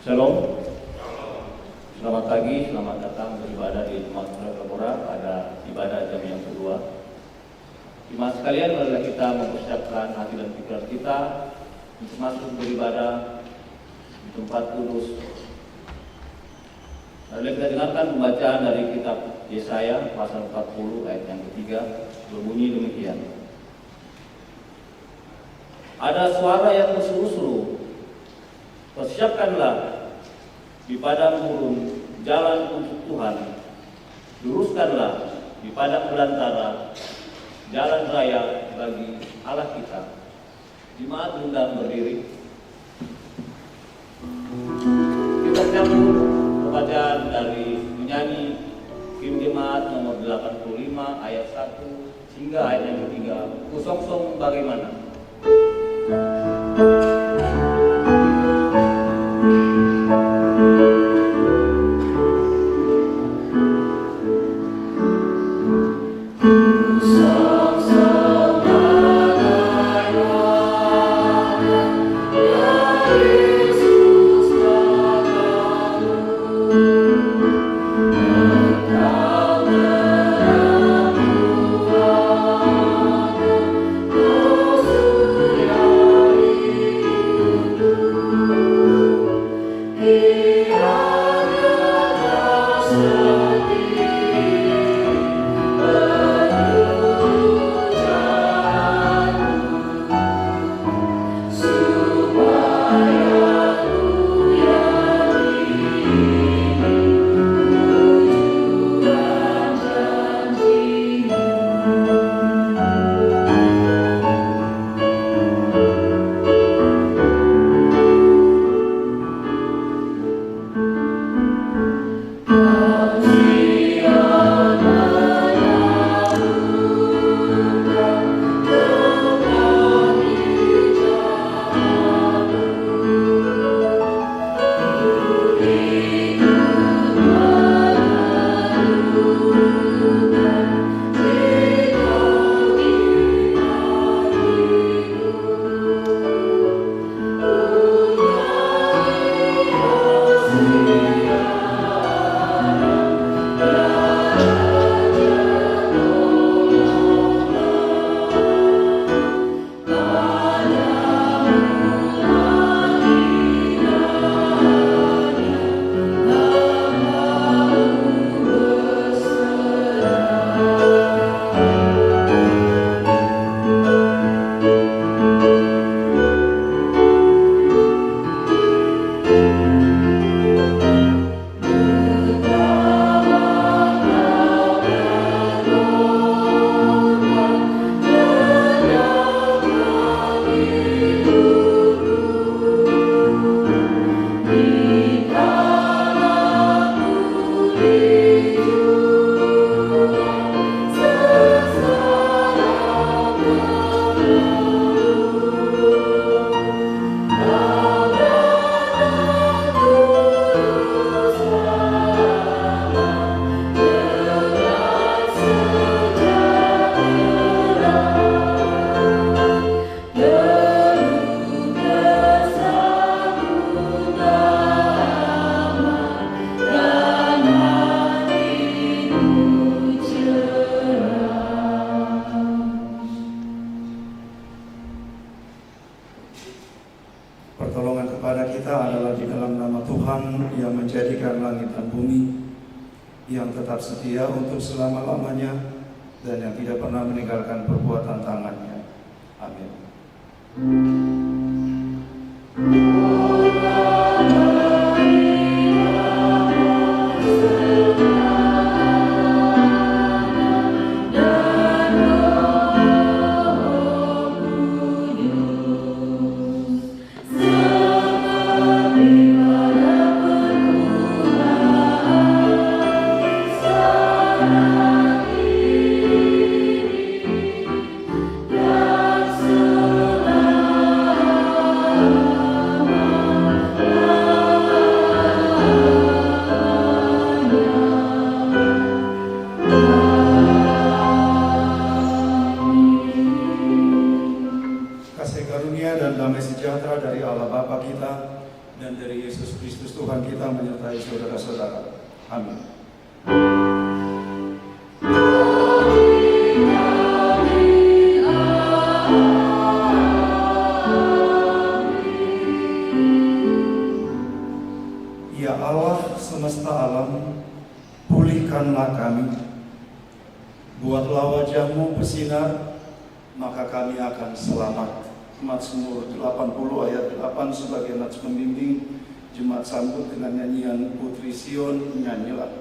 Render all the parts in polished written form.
Shalom. Selamat pagi, selamat datang beribadah di Jemaat Pura pada ibadah jam yang kedua. Jemaat sekalian, marilah kita mempersiapkan hati dan pikiran kita untuk masuk beribadah di tempat kudus. Marilah kita dengarkan pembacaan dari kitab Yesaya pasal 40 ayat yang ketiga, berbunyi demikian. Ada suara yang berseru-seru, persiapkanlah di padang gurun jalan untuk Tuhan, luruskanlah di padang belantara jalan raya bagi Allah kita. Jemaat undang berdiri. Kita sambut pembacaan dari menyanyi Him Jemaat nomor 85 ayat 1 hingga ayat yang ketiga. Kusongsong bagaimana? Setia untuk selama-lamanya dan yang tidak pernah meninggalkan perbuatan tangannya. Amin. dan dari Yesus Kristus Tuhan kita menyertai saudara-saudara. Amin. Ya Allah semesta alam, pulihkanlah kami. Buatlah wajah-Mu bersinar, maka kami akan selamat. Mazmur 80 ayat 8 sebagai nats pembimbing. Jemaat sambut dengan nyanyian Putri Sion, nyanyilah.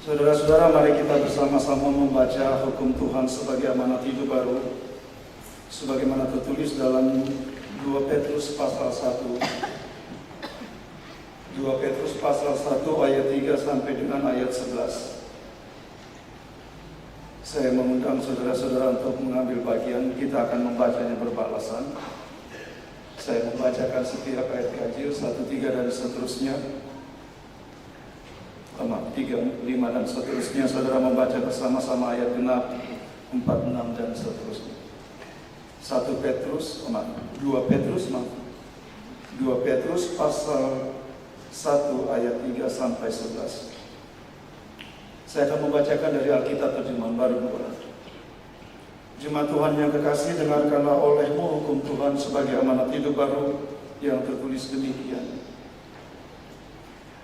Saudara-saudara, mari kita bersama-sama membaca hukum Tuhan sebagai amanat hidup baru, sebagaimana tertulis dalam 2 Petrus pasal 1. 2 Petrus pasal 1 ayat 3 sampai dengan ayat 11. Saya mengundang saudara-saudara untuk mengambil bagian. Kita akan membacanya berbalasan. Saya membacakan setiap ayat ganjil 1, 3 dan seterusnya. 3, 5 dan seterusnya. Saudara membaca bersama-sama ayat genap 4, 6 dan seterusnya. 2 Petrus pasal 1 ayat 3 sampai 11. Saya akan membacakan dari Alkitab terjemahan baru 2. Jemaat Tuhan yang kekasih, dengarkanlah olehmu hukum Tuhan sebagai amanat hidup baru yang tertulis demikian.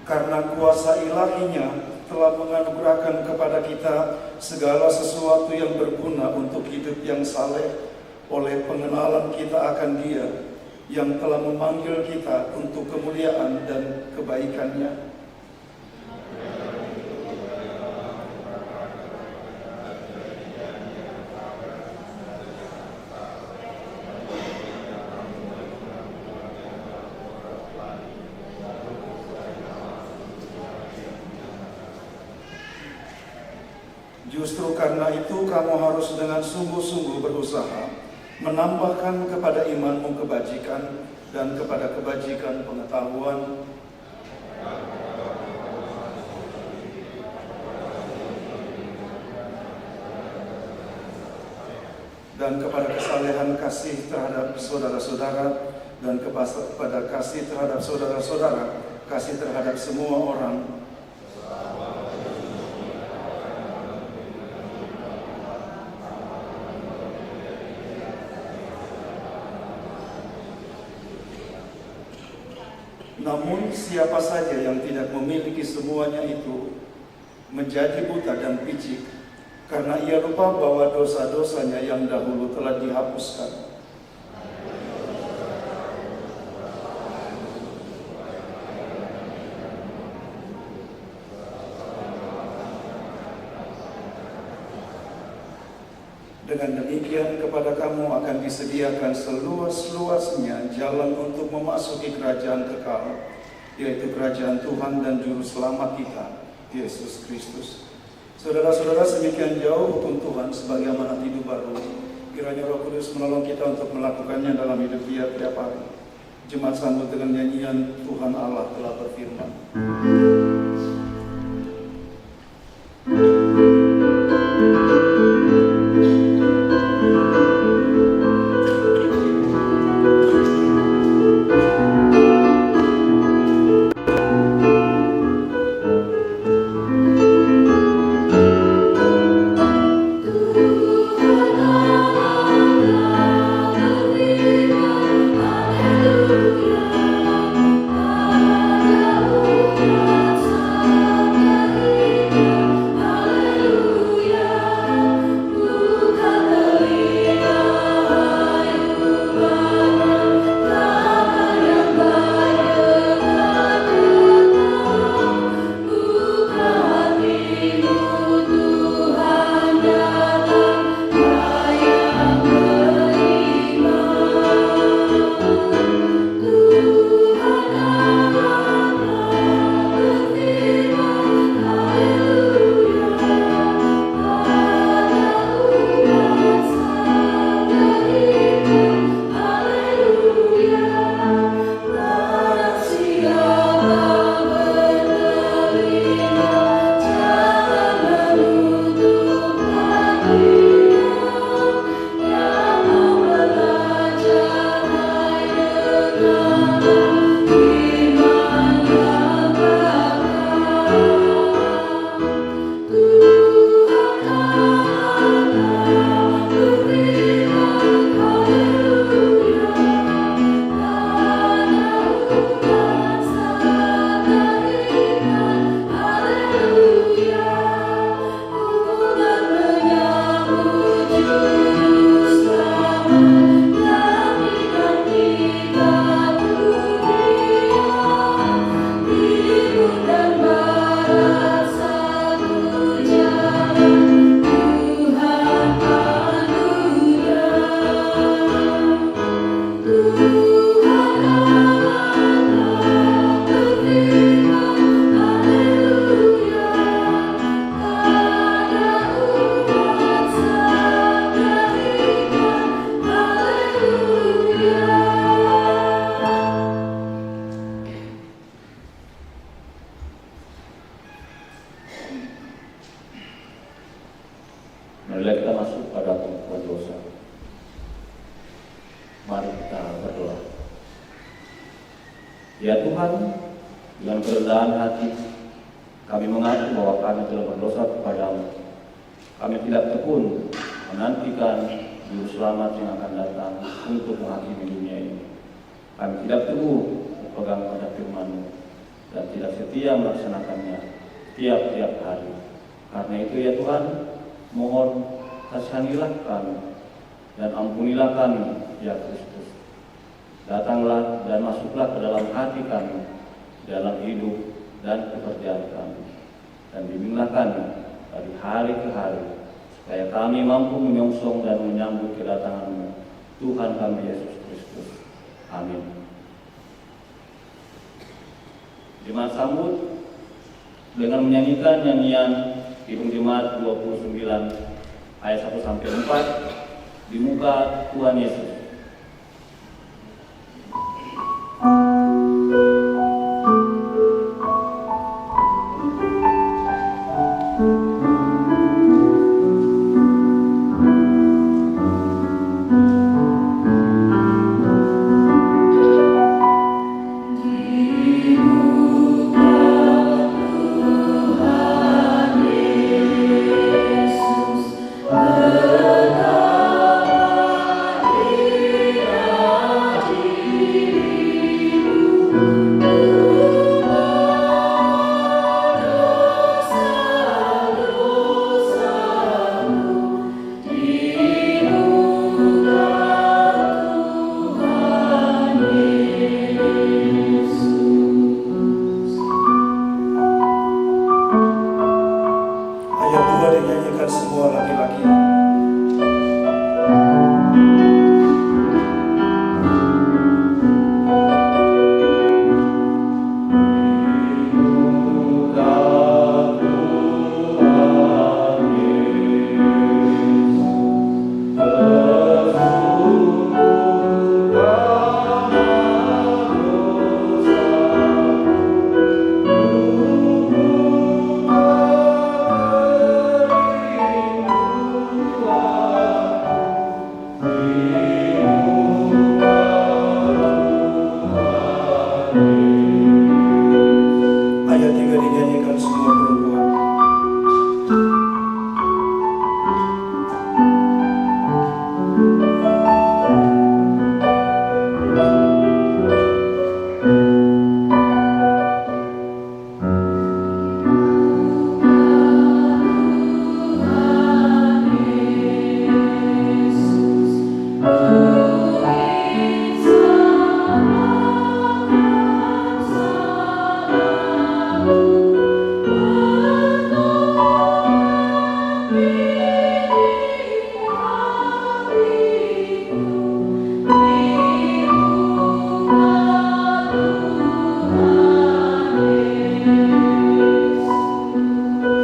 Karena kuasa ilahinya telah menganugerahkan kepada kita segala sesuatu yang berguna untuk hidup yang saleh oleh pengenalan kita akan Dia yang telah memanggil kita untuk kemuliaan dan kebaikan-Nya. Justru karena itu kamu harus dengan sungguh-sungguh berusaha menambahkan kepada imanmu kebajikan, dan kepada kebajikan pengetahuan, dan kepada kesalehan kasih terhadap saudara-saudara, dan kepada kasih terhadap saudara-saudara, kasih terhadap semua orang, namun siapa saja yang tidak memiliki semuanya itu menjadi buta dan picik, karena ia lupa bahwa dosa-dosanya yang dahulu telah dihapuskan. Dengan demikian kepada kamu akan disediakan seluas-luasnya jalan untuk memasuki kerajaan kekal, yaitu kerajaan Tuhan dan Juru Selamat kita, Yesus Kristus. Saudara-saudara, semikian jauh hukum Tuhan sebagai amanat hidup baru. Kiranya Roh Kudus menolong kita untuk melakukannya dalam hidup kita tiap hari. Jemaat sambut dengan nyanyian Tuhan Allah telah berfirman. Marilah kita masuk pada pengakuan dosa. Mari kita berdoa. Ya Tuhan, dengan kerendahan hati, kami mengaku bahwa kami telah berdosa kepadamu. Kami tidak tekun menantikan Juru Selamat yang akan datang untuk menghakimi dunia ini. Kami tidak teguh berpegang pada firman-Mu dan tidak setia melaksanakannya tiap-tiap hari. Karena itu ya Tuhan, mohon kasihanilah kami dan ampunilah kami ya Kristus. Datanglah dan masuklah ke dalam hati kami, dalam hidup dan pekerjaan kami, dan bimbinglah kami dari hari ke hari, supaya kami mampu menyongsong dan menyambut kedatangan-Mu, Tuhan kami Yesus Kristus. Amin. Jemaat sambut dengan menyanyikan nyanyian Kidung Jemaat 29 ayat 1 sampai 4 di muka Tuhan Yesus. Ayat 2 dinyanyikan semua laki-laki. Ayat 3 dinyanyikan semua perempuan.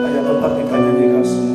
Ayat 4 kita nyanyikan semua.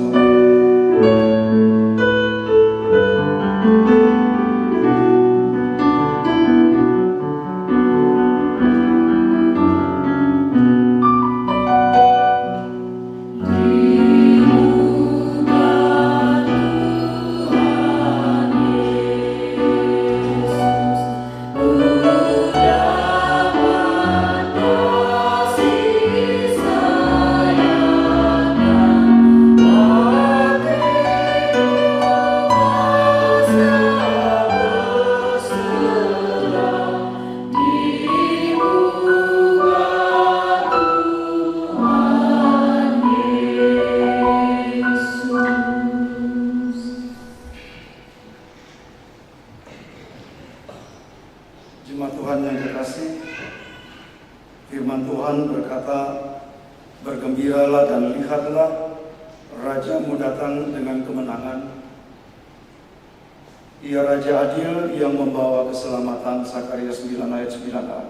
Jemaat Tuhan yang terkasih, firman Tuhan berkata, bergembiralah dan lihatlah, Rajamu datang dengan kemenangan. Ia Raja adil yang membawa keselamatan. Sakaria 9 ayat 9a.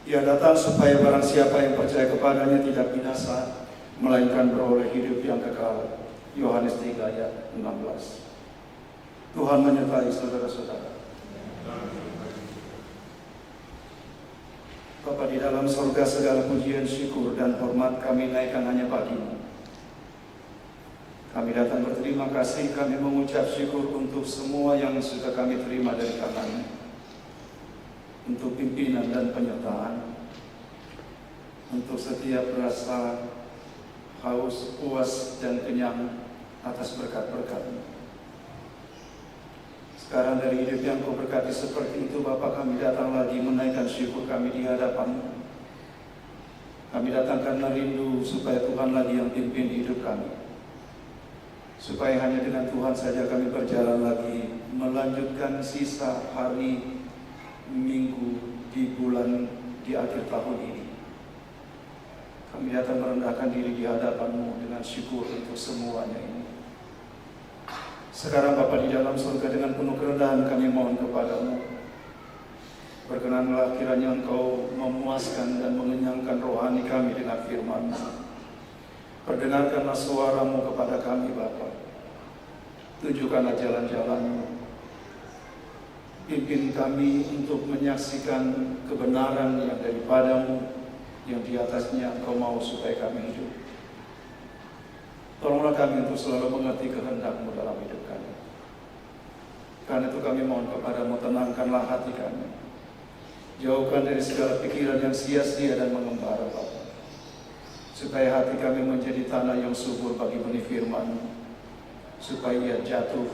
Ia datang supaya barang siapa yang percaya kepadanya tidak binasa, melainkan beroleh hidup yang kekal. Yohanes 3 ayat 16. Tuhan menyertai saudara-saudara. Bapa di dalam surga, segala pujian, syukur, dan hormat kami naikkan hanya bagi-Mu. Kami datang berterima kasih, kami mengucap syukur untuk semua yang sudah kami terima dari tangan-Mu, untuk pimpinan dan penyertaan, untuk setiap rasa haus, puas, dan kenyang atas berkat-berkat-Mu. Sekarang dari hidup yang Kau berkati seperti itu, Bapa, kami datang lagi menaikkan syukur kami di hadapan-Mu. Kami datang karena rindu supaya Tuhan lagi yang pimpin hidup kami, supaya hanya dengan Tuhan saja kami berjalan lagi, melanjutkan sisa hari, minggu, di bulan, di akhir tahun ini. Kami datang merendahkan diri di hadapan-Mu dengan syukur untuk semuanya ini. Sekarang Bapa di dalam surga, dengan penuh kerendahan kami mohon kepada-Mu, berkenanlah kiranya Engkau memuaskan dan mengenyangkan rohani kami dengan firman-Mu. Perdengarkanlah suara-Mu kepada kami Bapa. Tunjukkanlah jalan-jalan-Mu. Pimpin kami untuk menyaksikan kebenaran yang daripada-Mu, yang di atasnya Engkau mau supaya kami hidup. Tolonglah kami untuk selalu mengerti kehendak-Mu dalam hidup kami. Karena itu kami mohon kepada-Mu, tenangkanlah hati kami. Jauhkan dari segala pikiran yang sia-sia dan mengembara Bapa. Supaya hati kami menjadi tanah yang subur bagi benih firman-Mu. Supaya ia jatuh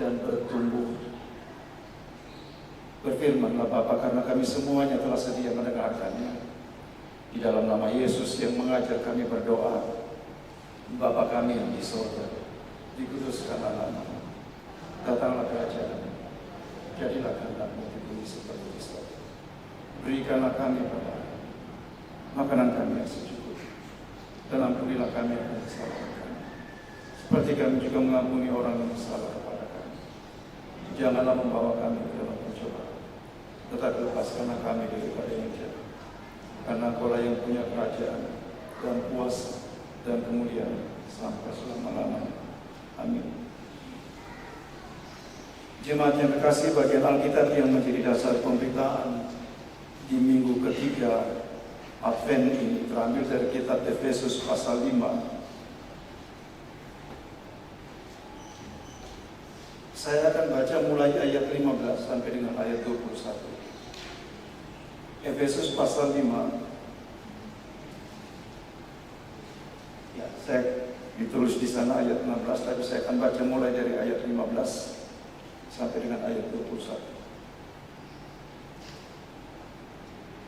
dan bertumbuh. Berfirmanlah Bapa, karena kami semuanya telah sedia mendengarkannya. Di dalam nama Yesus yang mengajar kami berdoa, Bapa kami yang di surga, dikuduskanlah nama-Mu. Datanglah kerajaan-Mu, jadilah kehendak-Mu di bumi seperti di surga. Berikanlah kami Bapa makanan kami yang secukupnya, dan ampunilah kami akan kesalahan kami, seperti kami juga mengampuni orang yang bersalah kepada kami. Janganlah membawa kami ke dalam pencobaan, tetapi lepaskanlah kami daripada yang jahat. Karena Engkau-lah yang punya kerajaan dan kuasa dan kemuliaan sampai selama-lamanya. Amin. Jemaat yang terkasih, bagian Alkitab yang menjadi dasar pemberitaan di minggu ketiga Advent ini terambil dari kitab Efesus pasal 5. Saya akan baca mulai ayat 15 sampai dengan ayat 21. Efesus pasal 5. Ya, saya ditulis di sana ayat 16, tapi saya akan baca mulai dari ayat 15 sampai dengan ayat 21.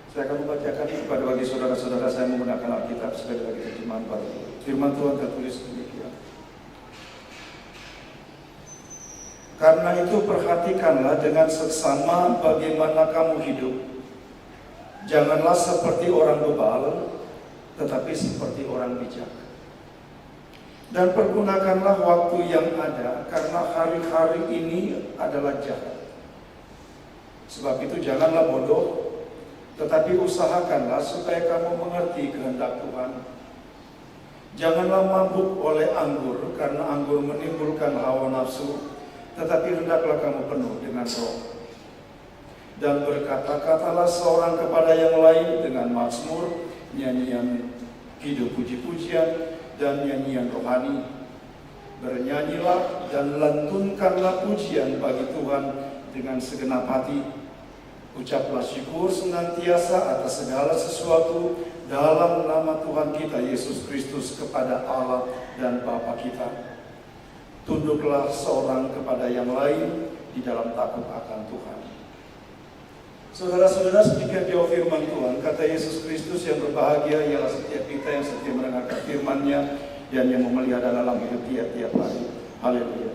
Saya akan membacakan kepada bagi saudara-saudara saya menggunakan Alkitab sekali lagi terjemahan baru. Firman Tuhan tertulis demikian. Karena itu perhatikanlah dengan seksama bagaimana kamu hidup. Janganlah seperti orang bebal, tetapi seperti orang bijak. Dan pergunakanlah waktu yang ada, karena hari-hari ini adalah jahat. Sebab itu janganlah bodoh, tetapi usahakanlah supaya kamu mengerti kehendak Tuhan. Janganlah mabuk oleh anggur, karena anggur menimbulkan hawa nafsu, tetapi hendaklah kamu penuh dengan roh. Dan berkata-katalah seorang kepada yang lain dengan mazmur, nyanyian hidup puji-pujian, dan nyanyian rohani. Bernyanyilah dan lantunkanlah pujian bagi Tuhan dengan segenap hati. Ucaplah syukur senantiasa atas segala sesuatu dalam nama Tuhan kita Yesus Kristus kepada Allah dan Bapa kita. Tunduklah seorang kepada yang lain di dalam takut akan Tuhan. Saudara-saudara, sedikit jauh firman Tuhan, kata Yesus Kristus, yang berbahagia ialah setiap kita yang setia mendengarkan firman-Nya dan yang memelihara dalam hidup tiap-tiap hari. Haleluya.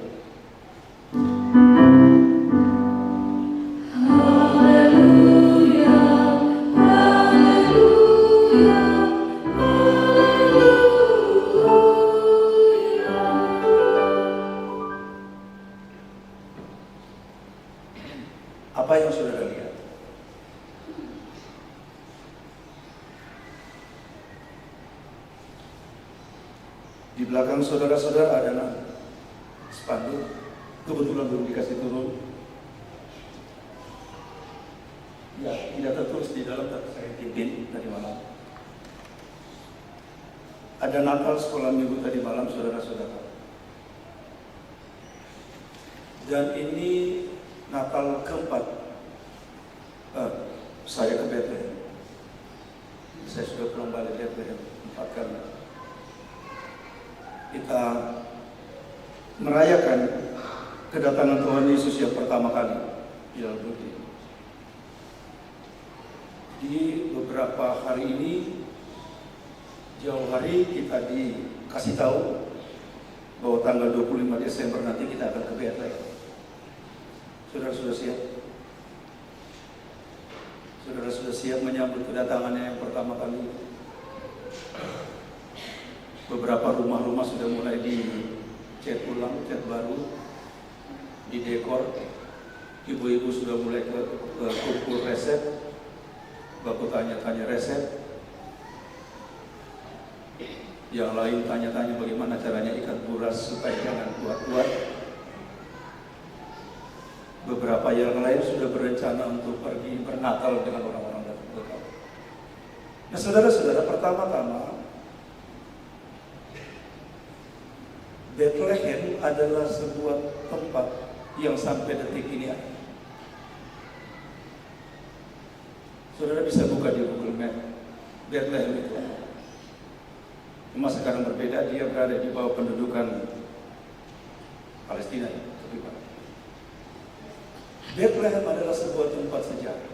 Apa yang saudara lihat? Di belakang saudara-saudara ada spanduk, kebetulan belum dikasih turun. Ya, tidak tertulis di dalam, tapi saya timpin tadi malam. Ada Natal sekolah minggu tadi malam, saudara-saudara. Dan ini Natal keempat saya ke Bethlehem. Saya sudah pulang balik Bethlehem 4 kali. Kita merayakan kedatangan Tuhan Yesus yang pertama kali di dalam dunia. Di beberapa hari ini, jauh hari kita dikasih tahu bahwa tanggal 25 Desember nanti kita akan ke Bethlehem. Saudara sudah siap? Saudara sudah siap menyambut kedatangannya yang pertama kali? Beberapa rumah-rumah sudah mulai dicat ulang, cat baru, didekor. Ibu-ibu sudah mulai ke kumpul resep. Bapak tanya-tanya resep. Yang lain tanya-tanya bagaimana caranya ikat buras supaya jangan kuat-kuat. Beberapa yang lain sudah berencana untuk pergi bernatal dengan orang-orang dekat. Nah, saudara-saudara, pertama-tama Bethlehem adalah sebuah tempat yang sampai detik ini ada. Saudara bisa buka di Google Map Bethlehem itu. Cuma sekarang berbeda, dia berada di bawah pendudukan Palestina. Bethlehem adalah sebuah tempat sejarah.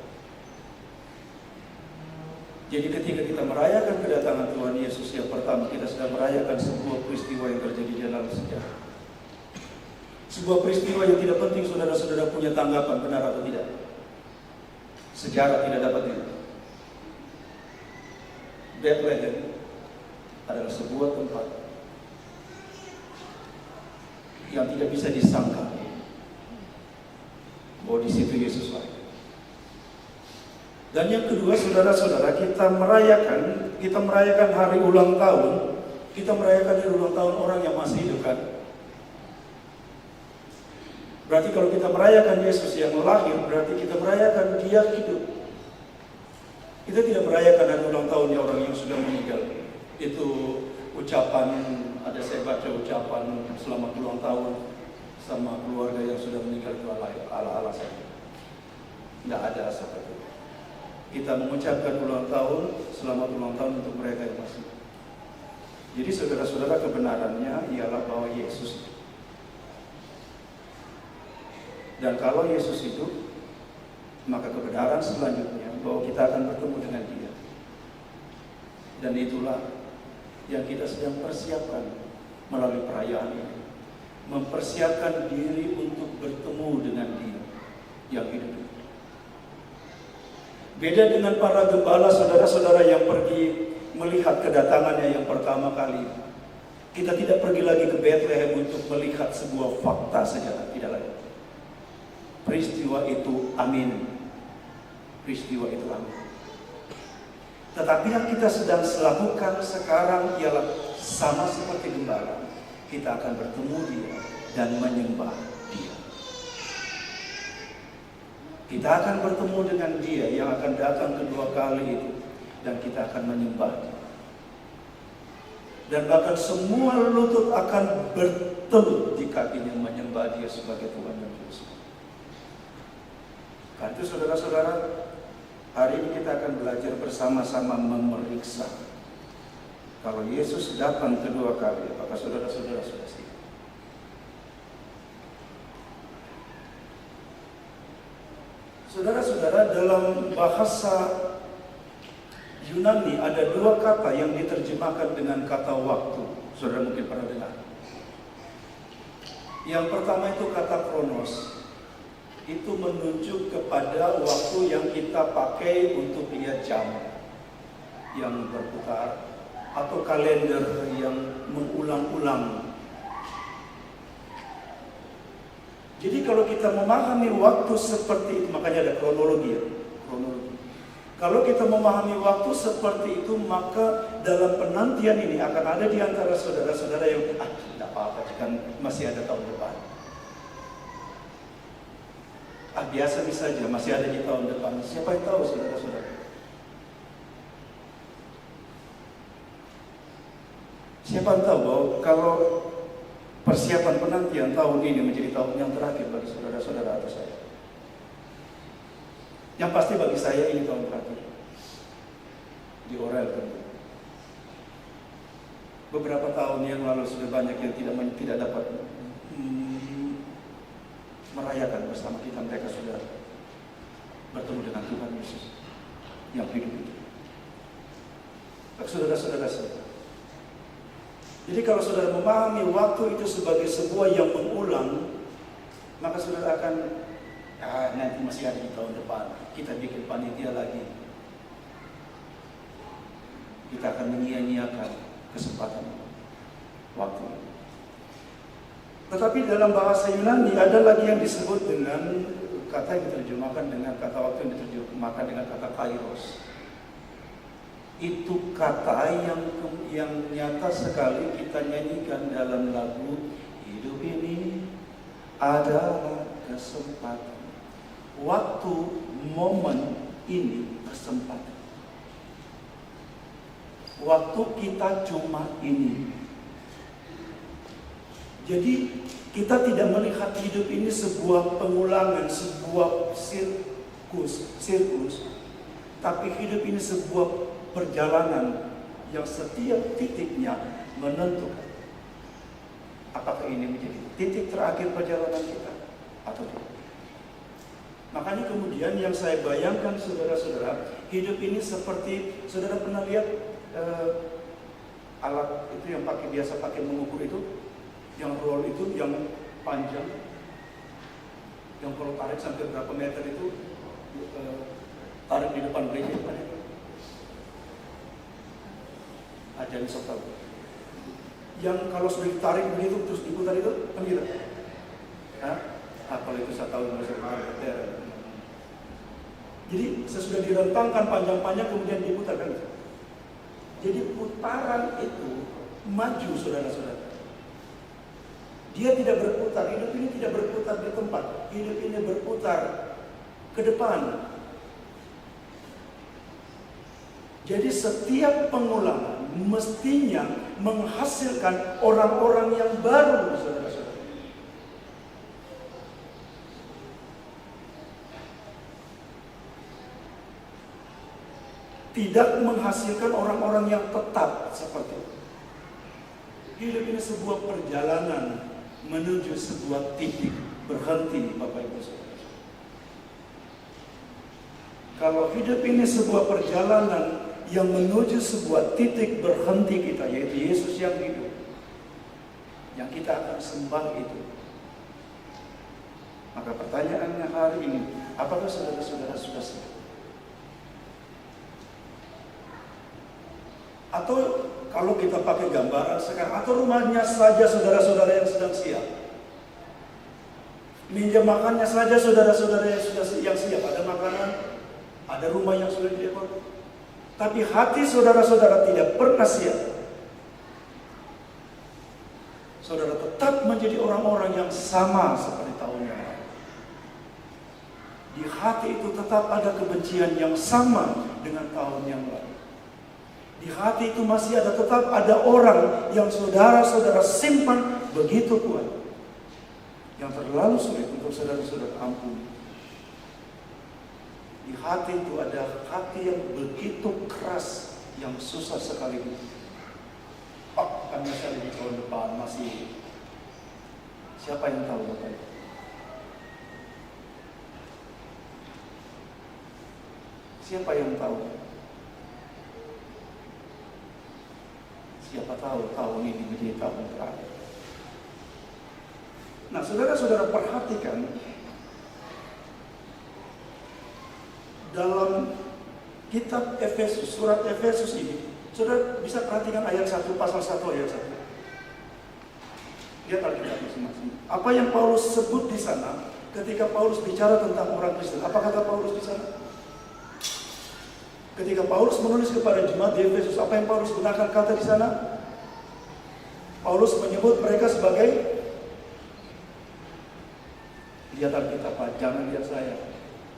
Jadi ketika kita merayakan kedatangan Tuhan Yesus yang pertama, kita sedang merayakan sebuah peristiwa yang terjadi di dalam sejarah. Sebuah peristiwa yang tidak penting saudara-saudara punya tanggapan benar atau tidak. Sejarah tidak dapat itu. Bethlehem adalah sebuah tempat yang tidak bisa disangka bahwa di situ Yesus lahir. Dan yang kedua, saudara-saudara, kita merayakan hari ulang tahun. Kita merayakan hari ulang tahun orang yang masih hidup, kan? Berarti kalau kita merayakan Yesus yang lahir, berarti kita merayakan dia hidup. Kita tidak merayakan hari ulang tahunnya orang yang sudah meninggal. Itu ucapan, ada saya baca ucapan selamat ulang tahun sama keluarga yang sudah meninggal itu ala-ala saja. Tidak ada seperti itu. Kita mengucapkan ulang tahun, selamat ulang tahun untuk mereka yang masih. Jadi saudara-saudara, kebenarannya ialah bahwa Yesus hidup. Dan kalau Yesus hidup, maka kebenaran selanjutnya bahwa kita akan bertemu dengan Dia. Dan itulah yang kita sedang persiapkan melalui perayaan ini. Mempersiapkan diri untuk bertemu dengan Dia yang hidup. Beda dengan para gembala, saudara-saudara, yang pergi melihat kedatangannya yang pertama kali. Kita tidak pergi lagi ke Bethlehem untuk melihat sebuah fakta sejarah, tidak lagi. Peristiwa itu amin. Peristiwa itu amin. Tetapi yang kita sedang lakukan sekarang ialah sama seperti gembala. Kita akan bertemu Dia dan menyembah Dia. Kita akan bertemu dengan Dia yang akan datang kedua kali itu, dan kita akan menyembah Dia. Dan bahkan semua lutut akan bertelut di kakinya menyembah Dia sebagai Tuhan dan Juru Selamat. Karena itu saudara-saudara, hari ini kita akan belajar bersama-sama memeriksa kalau Yesus datang kedua kali, apakah saudara-saudara sudah siap? Saudara-saudara, dalam bahasa Yunani ada dua kata yang diterjemahkan dengan kata waktu. Saudara mungkin pernah dengar. Yang pertama itu kata kronos. Itu menunjuk kepada waktu yang kita pakai untuk lihat jam yang berputar, atau kalender yang mengulang-ulang. Jadi kalau kita memahami waktu seperti itu, makanya ada kronologi ya. Kalau kita memahami waktu seperti itu, maka dalam penantian ini akan ada di antara saudara-saudara yang tidak apa-apa jika masih ada tahun depan. Biasa saja, masih ada di tahun depan. Siapa yang tahu, saudara-saudara? Siapa yang tahu bahwa kalau persiapan penantian tahun ini menjadi tahun yang terakhir bagi saudara-saudara atau saya? Yang pasti bagi saya ini tahun terakhir di Orel tentu. Beberapa tahun yang lalu sudah banyak yang tidak dapat merayakan bersama kita. Mereka sudah bertemu dengan Tuhan Yesus yang hidup itu. Saudara-saudara, jadi kalau saudara memahami waktu itu sebagai sebuah yang mengulang, maka saudara akan nanti masih ada di tahun depan, kita bikin panitia lagi. Kita akan menyia-nyiakan kesempatan waktu. Tetapi dalam bahasa Yunani ada lagi yang disebut dengan kata yang diterjemahkan dengan kata waktu yang diterjemahkan dengan kata kairos. Itu kata yang nyata sekali kita nyanyikan dalam lagu Hidup Ini Adalah Kesempatan. Waktu, momen ini kesempatan. Waktu kita cuma ini. Jadi kita tidak melihat hidup ini sebuah pengulangan, sebuah sirkus, tapi hidup ini sebuah perjalanan yang setiap titiknya menentukan apakah ini menjadi titik terakhir perjalanan kita atau tidak. Makanya kemudian yang saya bayangkan saudara-saudara, hidup ini seperti, saudara pernah lihat alat itu yang biasa pakai mengukur itu, yang roll itu, yang panjang, yang kalau tarik sampai berapa meter itu, tarik di depan gereja itu kan? Ada yang sok tahu. Yang kalau sudah ditarik begitu terus diputar itu kan gitu. Kalau itu saya tahu maksudnya. Jadi sesudah direntangkan panjang-panjang kemudian diputar kan. Jadi putaran itu maju saudara-saudara. Dia tidak berputar, hidup ini tidak berputar di tempat, hidup ini berputar ke depan. Jadi setiap pengulangan mestinya menghasilkan orang-orang yang baru, saudara-saudara. Tidak menghasilkan orang-orang yang tetap seperti itu. Hidup ini sebuah perjalanan menuju sebuah titik berhenti, Bapak Ibu Saudara. Kalau hidup ini sebuah perjalanan yang menuju sebuah titik berhenti kita, yaitu Yesus yang hidup, yang kita akan sembah itu, maka pertanyaannya hari ini, apakah saudara-saudara sudah siap? Atau kalau kita pakai gambaran sekarang, atau rumahnya saja saudara-saudara yang sedang siap, minjam makannya saja saudara-saudara yang siap, ada makanan, ada rumah yang sudah didekor, tapi hati saudara-saudara tidak pernah siap. Saudara tetap menjadi orang-orang yang sama seperti tahun yang lalu. Di hati itu tetap ada kebencian yang sama dengan tahun yang lalu. Di hati itu masih tetap ada orang yang saudara-saudara simpan begitu kuat, yang terlalu sulit untuk saudara-saudara ampuni. Di hati itu ada hati yang begitu keras, yang susah sekali. Kan misalnya di tahun depan masih, siapa yang tahu Bapak? Siapa yang tahu? Siapa tahu tahun ini menjadi tahun terakhir. Nah, saudara-saudara perhatikan dalam kitab Efesus, surat Efesus ini, saudara bisa perhatikan ayat 1, pasal 1 ayat 1. Lihat Alkitab masing-masing. Apa yang Paulus sebut di sana ketika Paulus bicara tentang orang Kristen? Apa kata Paulus di sana? Ketika Paulus menulis kepada jemaat di Efesus, apa yang Paulus gunakan kata di sana? Paulus menyebut mereka sebagai, lihat Alkitab, jangan lihat saya,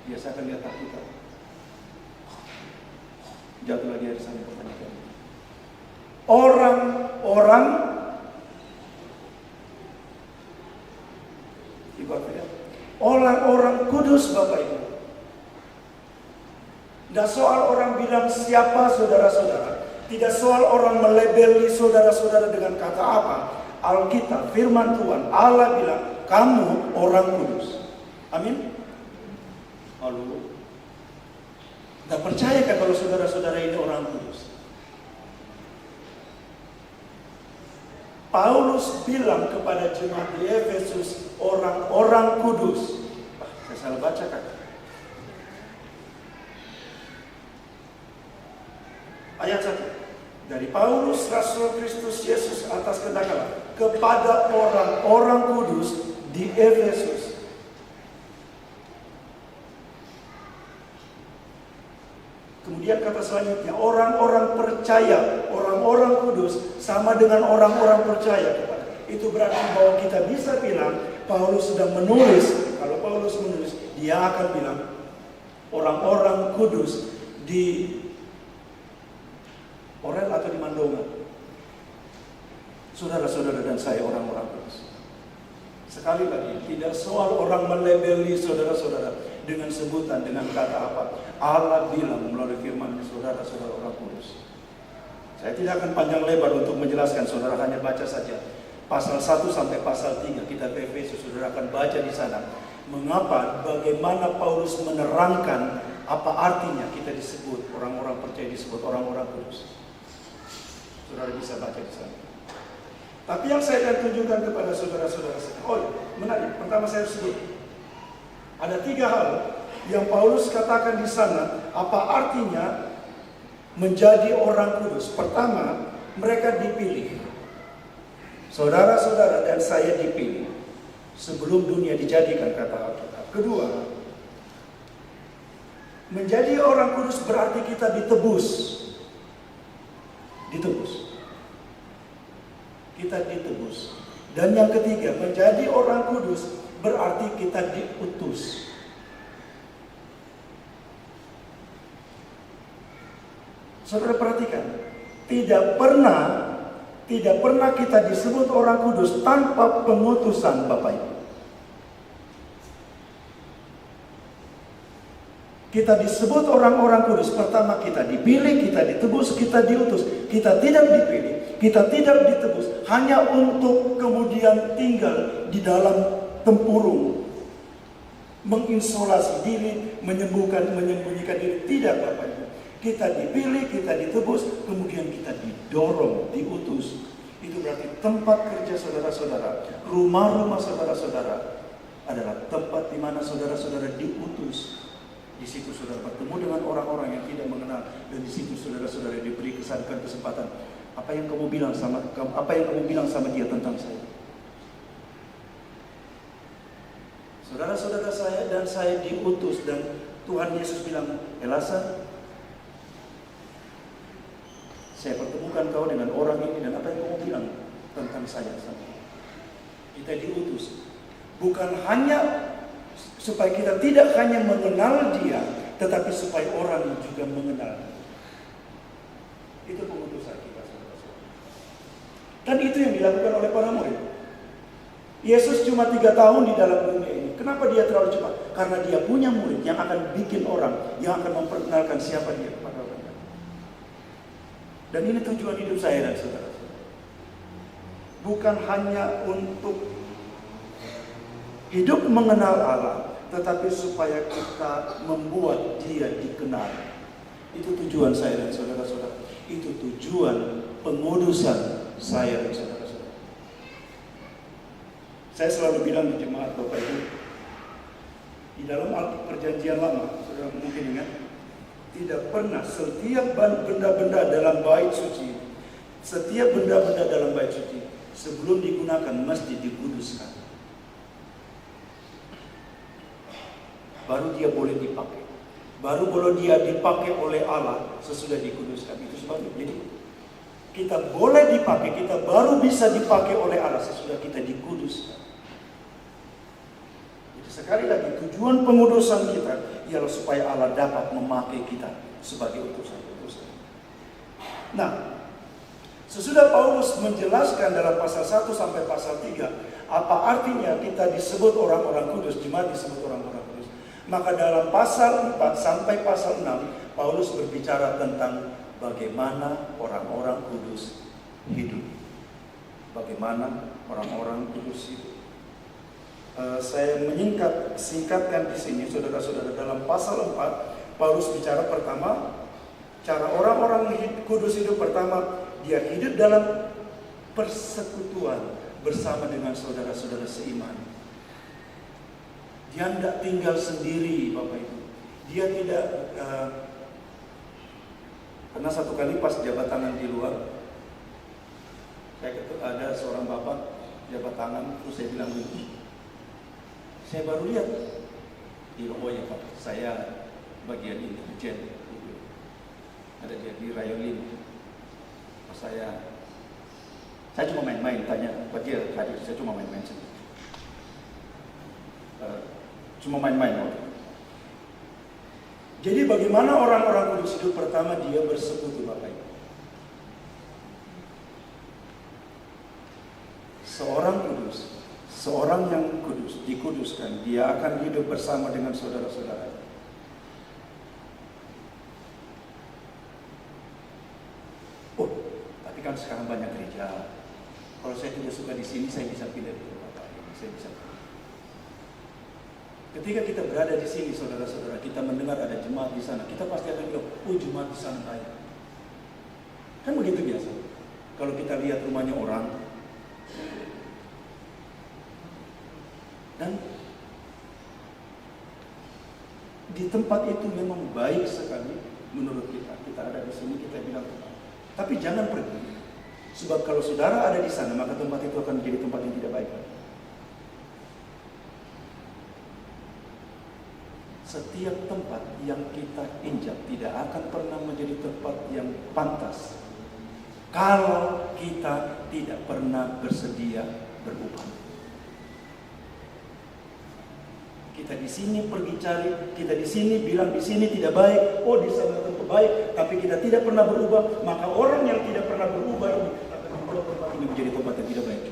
biasakan lihat Alkitab. Jatuh lagi di sana pertanyaan. Orang-orang, orang-orang kudus, Bapak Ibu. Tidak soal orang bilang siapa saudara-saudara. Tidak soal orang melebeli saudara-saudara dengan kata apa. Alkitab, firman Tuhan, Allah bilang, kamu orang kudus. Amin. Lalu, tidak percaya kan kalau saudara-saudara ini orang kudus? Paulus bilang kepada jemaat di Efesus, orang-orang kudus. Saya salah baca kan? Ayat 1. Dari Paulus, Rasul Kristus Yesus atas kehendak Allah, kepada orang-orang kudus di Efesus. Kemudian Kemudian kata selanjutnya, orang-orang percaya, orang-orang kudus sama dengan orang-orang percaya. Itu berarti bahwa kita bisa bilang Paulus sedang menulis. Kalau Paulus menulis, dia akan bilang orang-orang kudus di Orel atau di Mandonga. Saudara-saudara dan saya orang-orang kudus. Sekali lagi, tidak soal orang melabeli saudara-saudara dengan sebutan, dengan kata apa. Allah bilang melalui firman, saudara-saudara orang kudus. Saya tidak akan panjang lebar untuk menjelaskan, saudara hanya baca saja. Pasal 1 sampai pasal 3 kitab Efesus, saudara akan baca di sana. Mengapa, bagaimana Paulus menerangkan apa artinya kita disebut, orang-orang percaya disebut orang-orang kudus. Saudara bisa baca di sana. Tapi yang saya akan tunjukkan kepada saudara-saudara saya. Oh, menarik. Pertama saya sebut. Ada 3 hal yang Paulus katakan di sana. Apa artinya menjadi orang kudus? Pertama, mereka dipilih. Saudara-saudara dan saya dipilih sebelum dunia dijadikan, kata Alkitab. Kedua, menjadi orang kudus berarti kita ditebus. Ditebus. Kita ditebus. Dan yang ketiga, menjadi orang kudus berarti kita diutus. Saudara perhatikan, tidak pernah kita disebut orang kudus tanpa pengutusan Bapak Ibu. Kita disebut orang-orang kudus, pertama kita dipilih, kita ditebus, kita diutus. Kita tidak dipilih, kita tidak ditebus hanya untuk kemudian tinggal di dalam tempurung, mengisolasi diri, menyembunyikan diri. Tidak, Bapak Ibu. Kita dipilih, kita ditebus, kemudian kita didorong, diutus. Itu berarti tempat kerja saudara-saudara, rumah-rumah saudara-saudara adalah tempat di mana saudara-saudara diutus. Di situ saudara bertemu dengan orang-orang yang tidak mengenal, dan di situ saudara-saudara diberi kesempatan. Apa yang kamu bilang sama dia tentang saya? Saudara-saudara saya dan saya diutus, dan Tuhan Yesus bilang, Elasa, saya pertemukan kau dengan orang ini, dan apa yang kamu bilang tentang saya sama dia? Kita diutus bukan hanya supaya kita tidak hanya mengenal dia, tetapi supaya orang juga mengenal. Itu pengutusan kita, saudara-saudara. Dan itu yang dilakukan oleh para murid. Yesus cuma 3 tahun di dalam dunia ini. Kenapa dia terlalu cepat? Karena dia punya murid yang akan bikin orang, yang akan memperkenalkan siapa dia kepada orang. Dan ini tujuan hidup saya dan saudara-saudara. Bukan hanya untuk hidup mengenal Allah, tetapi supaya kita membuat dia dikenal. Itu tujuan saya dan saudara-saudara. Itu tujuan pengudusan saya dan saudara-saudara. Saya selalu bilang di jemaat Bapak Ibu, di dalam perjanjian lama, saudara mungkin ingat, tidak pernah setiap benda-benda dalam bait suci, setiap benda-benda dalam bait suci sebelum digunakan mesti dikuduskan. Baru dia boleh dipakai. Baru kalau dia dipakai oleh Allah sesudah dikuduskan. Itu sebabnya. Jadi kita boleh dipakai, kita baru bisa dipakai oleh Allah sesudah kita dikuduskan. Jadi sekali lagi, tujuan pengudusan kita ialah supaya Allah dapat memakai kita sebagai utusan-utusan. Nah, sesudah Paulus menjelaskan dalam pasal 1 sampai pasal 3 apa artinya kita disebut orang-orang kudus, jemaat disebut orang-orang kudus. Maka dalam pasal 4 sampai pasal 6 Paulus berbicara tentang bagaimana orang-orang kudus hidup. Bagaimana orang-orang kudus hidup. Saya singkatkan di sini, saudara-saudara. Dalam pasal 4 Paulus bicara pertama cara orang-orang kudus hidup. Pertama, dia hidup dalam persekutuan bersama dengan saudara-saudara seiman. Dia tidak tinggal sendiri, Bapak Ibu. Dia tidak pernah satu kali pas jabat tangan di luar, ada seorang bapak jabat tangan, terus saya bilang begini, saya baru lihat di oh ya Pak, saya bagian intelijen. Ada dia di Rayolin. Saya cuma main-main, tanya buat dia hadir. Saya cuma main-main saja. Cuma main-main waktu. Jadi bagaimana orang-orang kudus hidup? Pertama, dia bersekutu Bapak Ibu. Seorang kudus, seorang yang kudus, dikuduskan, dia akan hidup bersama dengan saudara-saudara. Oh, tapi kan sekarang banyak gereja. Kalau saya tidak suka di sini, saya bisa pindah di Bapak Ibu. Saya bisa. Ketika kita berada di sini, saudara-saudara, kita mendengar ada jemaat di sana, kita pasti akan bilang, oh jemaat di sana baik. Kan begitu biasa. Kalau kita lihat rumahnya orang, dan di tempat itu memang baik sekali menurut kita. Kita ada di sini, kita bilang tempat. Tapi jangan pergi. Sebab kalau saudara ada di sana, maka tempat itu akan menjadi tempat yang tidak baik. Setiap tempat yang kita injak tidak akan pernah menjadi tempat yang pantas kalau kita tidak pernah bersedia berubah. Kita di sini pergi cari, kita di sini bilang di sini tidak baik, oh di sana tempat baik, tapi kita tidak pernah berubah, maka orang yang tidak pernah berubah ini akan membuat tempat ini menjadi tempat yang tidak baik.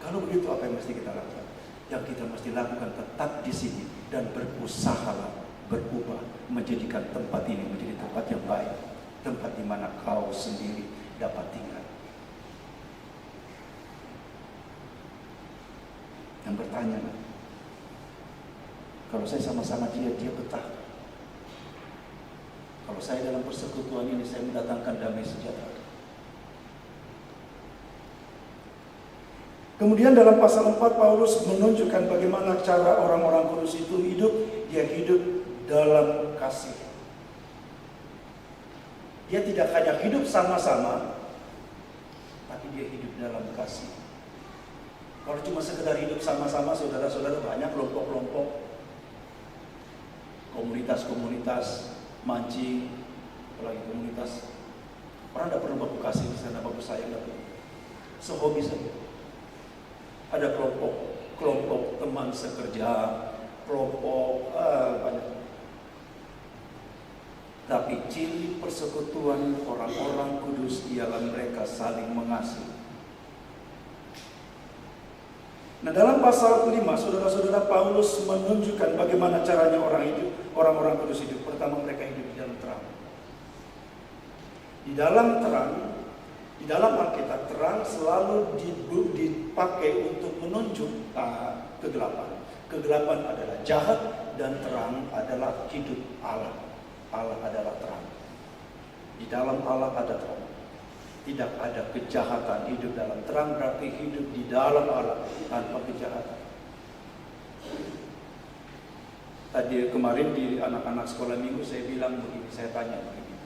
Kalau begitu, apa yang mesti kita lakukan? Yang kita mesti lakukan tetap di sini dan berusahalah berubah, menjadikan tempat ini menjadi tempat yang baik, tempat di mana kau sendiri dapat tinggal. Yang bertanya, kalau saya sama-sama dia betah. Kalau saya dalam persekutuan ini, saya mendatangkan damai sejahtera. Kemudian dalam pasal 4 Paulus menunjukkan bagaimana cara orang-orang kudus itu hidup. Dia hidup dalam kasih. Dia tidak hanya hidup sama-sama, tapi dia hidup dalam kasih. Kalau cuma sekedar hidup sama-sama, saudara-saudara, banyak kelompok-kelompok, komunitas-komunitas, mancing, apalagi komunitas. Orang tidak perlu baku kasih di sana, baku sayang, tidak perlu. Sehobi saja. Ada kelompok teman sekerja, kelompok banyak. Tapi ciri persekutuan orang-orang kudus ialah mereka saling mengasihi. Nah, dalam pasal 5, saudara-saudara, Paulus menunjukkan bagaimana caranya orang-orang kudus hidup. Pertama, mereka hidup di dalam terang. Di dalam terang, di dalam Alkitab, terang selalu dipakai untuk menunjuk kegelapan. Kegelapan adalah jahat dan terang adalah hidup Allah. Allah adalah terang. Di dalam Allah ada terang. Tidak ada kejahatan. Hidup dalam terang berarti hidup di dalam Allah tanpa kejahatan. Tadi kemarin di anak-anak sekolah minggu saya bilang begini, saya tanya begini.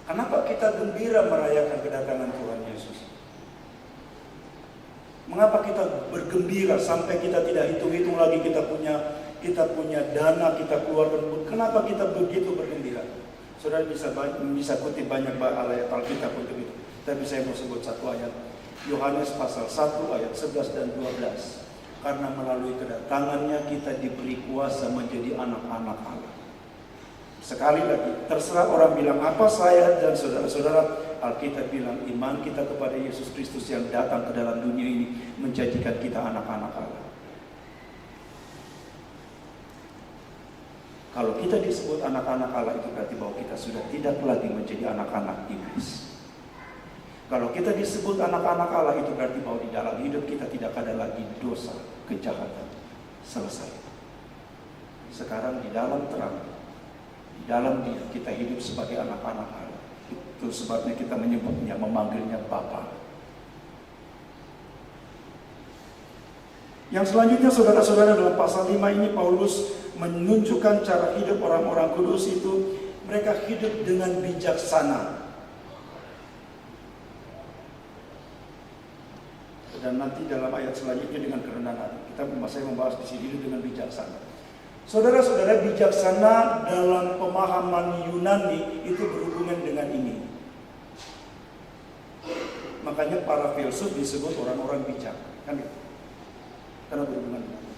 Kenapa kita gembira merayakan kedatangan Tuhan Yesus? Mengapa kita bergembira sampai kita tidak hitung-hitung lagi kita punya dana, kita keluarkan? Kenapa kita begitu bergembira? Saudara bisa kutip banyak ayat Alkitab untuk itu. Tapi saya mau sebut satu ayat. Yohanes pasal 1 ayat 11 dan 12. Karena melalui kedatangannya kita diberi kuasa menjadi anak-anak Allah. Sekali lagi, terserah orang bilang apa saya dan saudara-saudara, Alkitab bilang iman kita kepada Yesus Kristus yang datang ke dalam dunia ini menjadikan kita anak-anak Allah. Kalau kita disebut anak-anak Allah, itu berarti bahwa kita sudah tidak lagi menjadi anak-anak iblis. Kalau kita disebut anak-anak Allah, itu berarti bahwa di dalam hidup kita tidak ada lagi dosa, kejahatan. Selesai. Sekarang di dalam terang, di dalam Dia kita hidup sebagai anak-anak Allah. Itu sebabnya kita menyebutnya, memanggilnya Bapa. Yang selanjutnya, saudara-saudara, dalam pasal 5 ini Paulus menunjukkan cara hidup orang-orang kudus itu. Mereka hidup dengan bijaksana. Dan nanti dalam ayat selanjutnya dengan kerendahan hati. Saya membahas di sini hidup dengan bijaksana. Saudara-saudara, bijaksana dalam pemahaman Yunani itu berhubungan dengan ini. Makanya para filsuf disebut orang-orang bijak, kan gitu? Karena berhubungan dengan itu.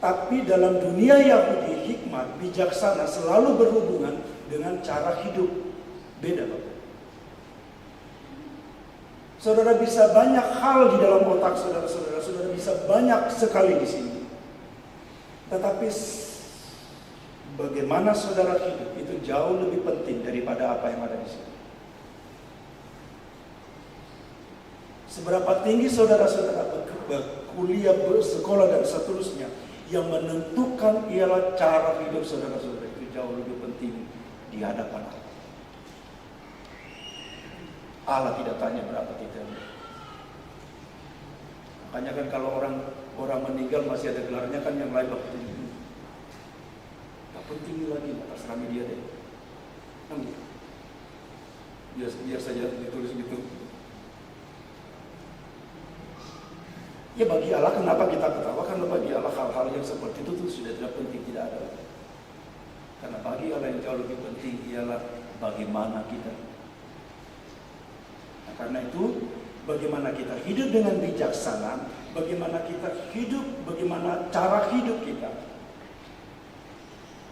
Tapi dalam dunia Yahudi, hikmat, bijaksana selalu berhubungan dengan cara hidup. Beda, Bapak. Saudara bisa banyak hal di dalam otak saudara-saudara. Saudara bisa banyak sekali di sini. Tetapi bagaimana saudara hidup itu jauh lebih penting daripada apa yang ada di sini. Seberapa tinggi saudara-saudara berkuliah, bersekolah dan seterusnya, yang menentukan ialah cara hidup saudara-saudara itu jauh lebih penting di hadapan Allah. Allah tidak tanya berapa kita. Makanya kan kalau orang meninggal masih ada gelarnya kan yang lain waktu itu. Tak penting lagi, terserah media deh. Biar saja ditulis gitu. Ya bagi Allah kenapa kita ketawa? Karena bagi Allah hal-hal yang seperti itu tuh sudah tidak penting, tidak ada. Karena bagi Allah yang jauh lebih penting ialah bagaimana kita. Nah, karena itu bagaimana kita hidup dengan bijaksana, bagaimana kita hidup, bagaimana cara hidup kita.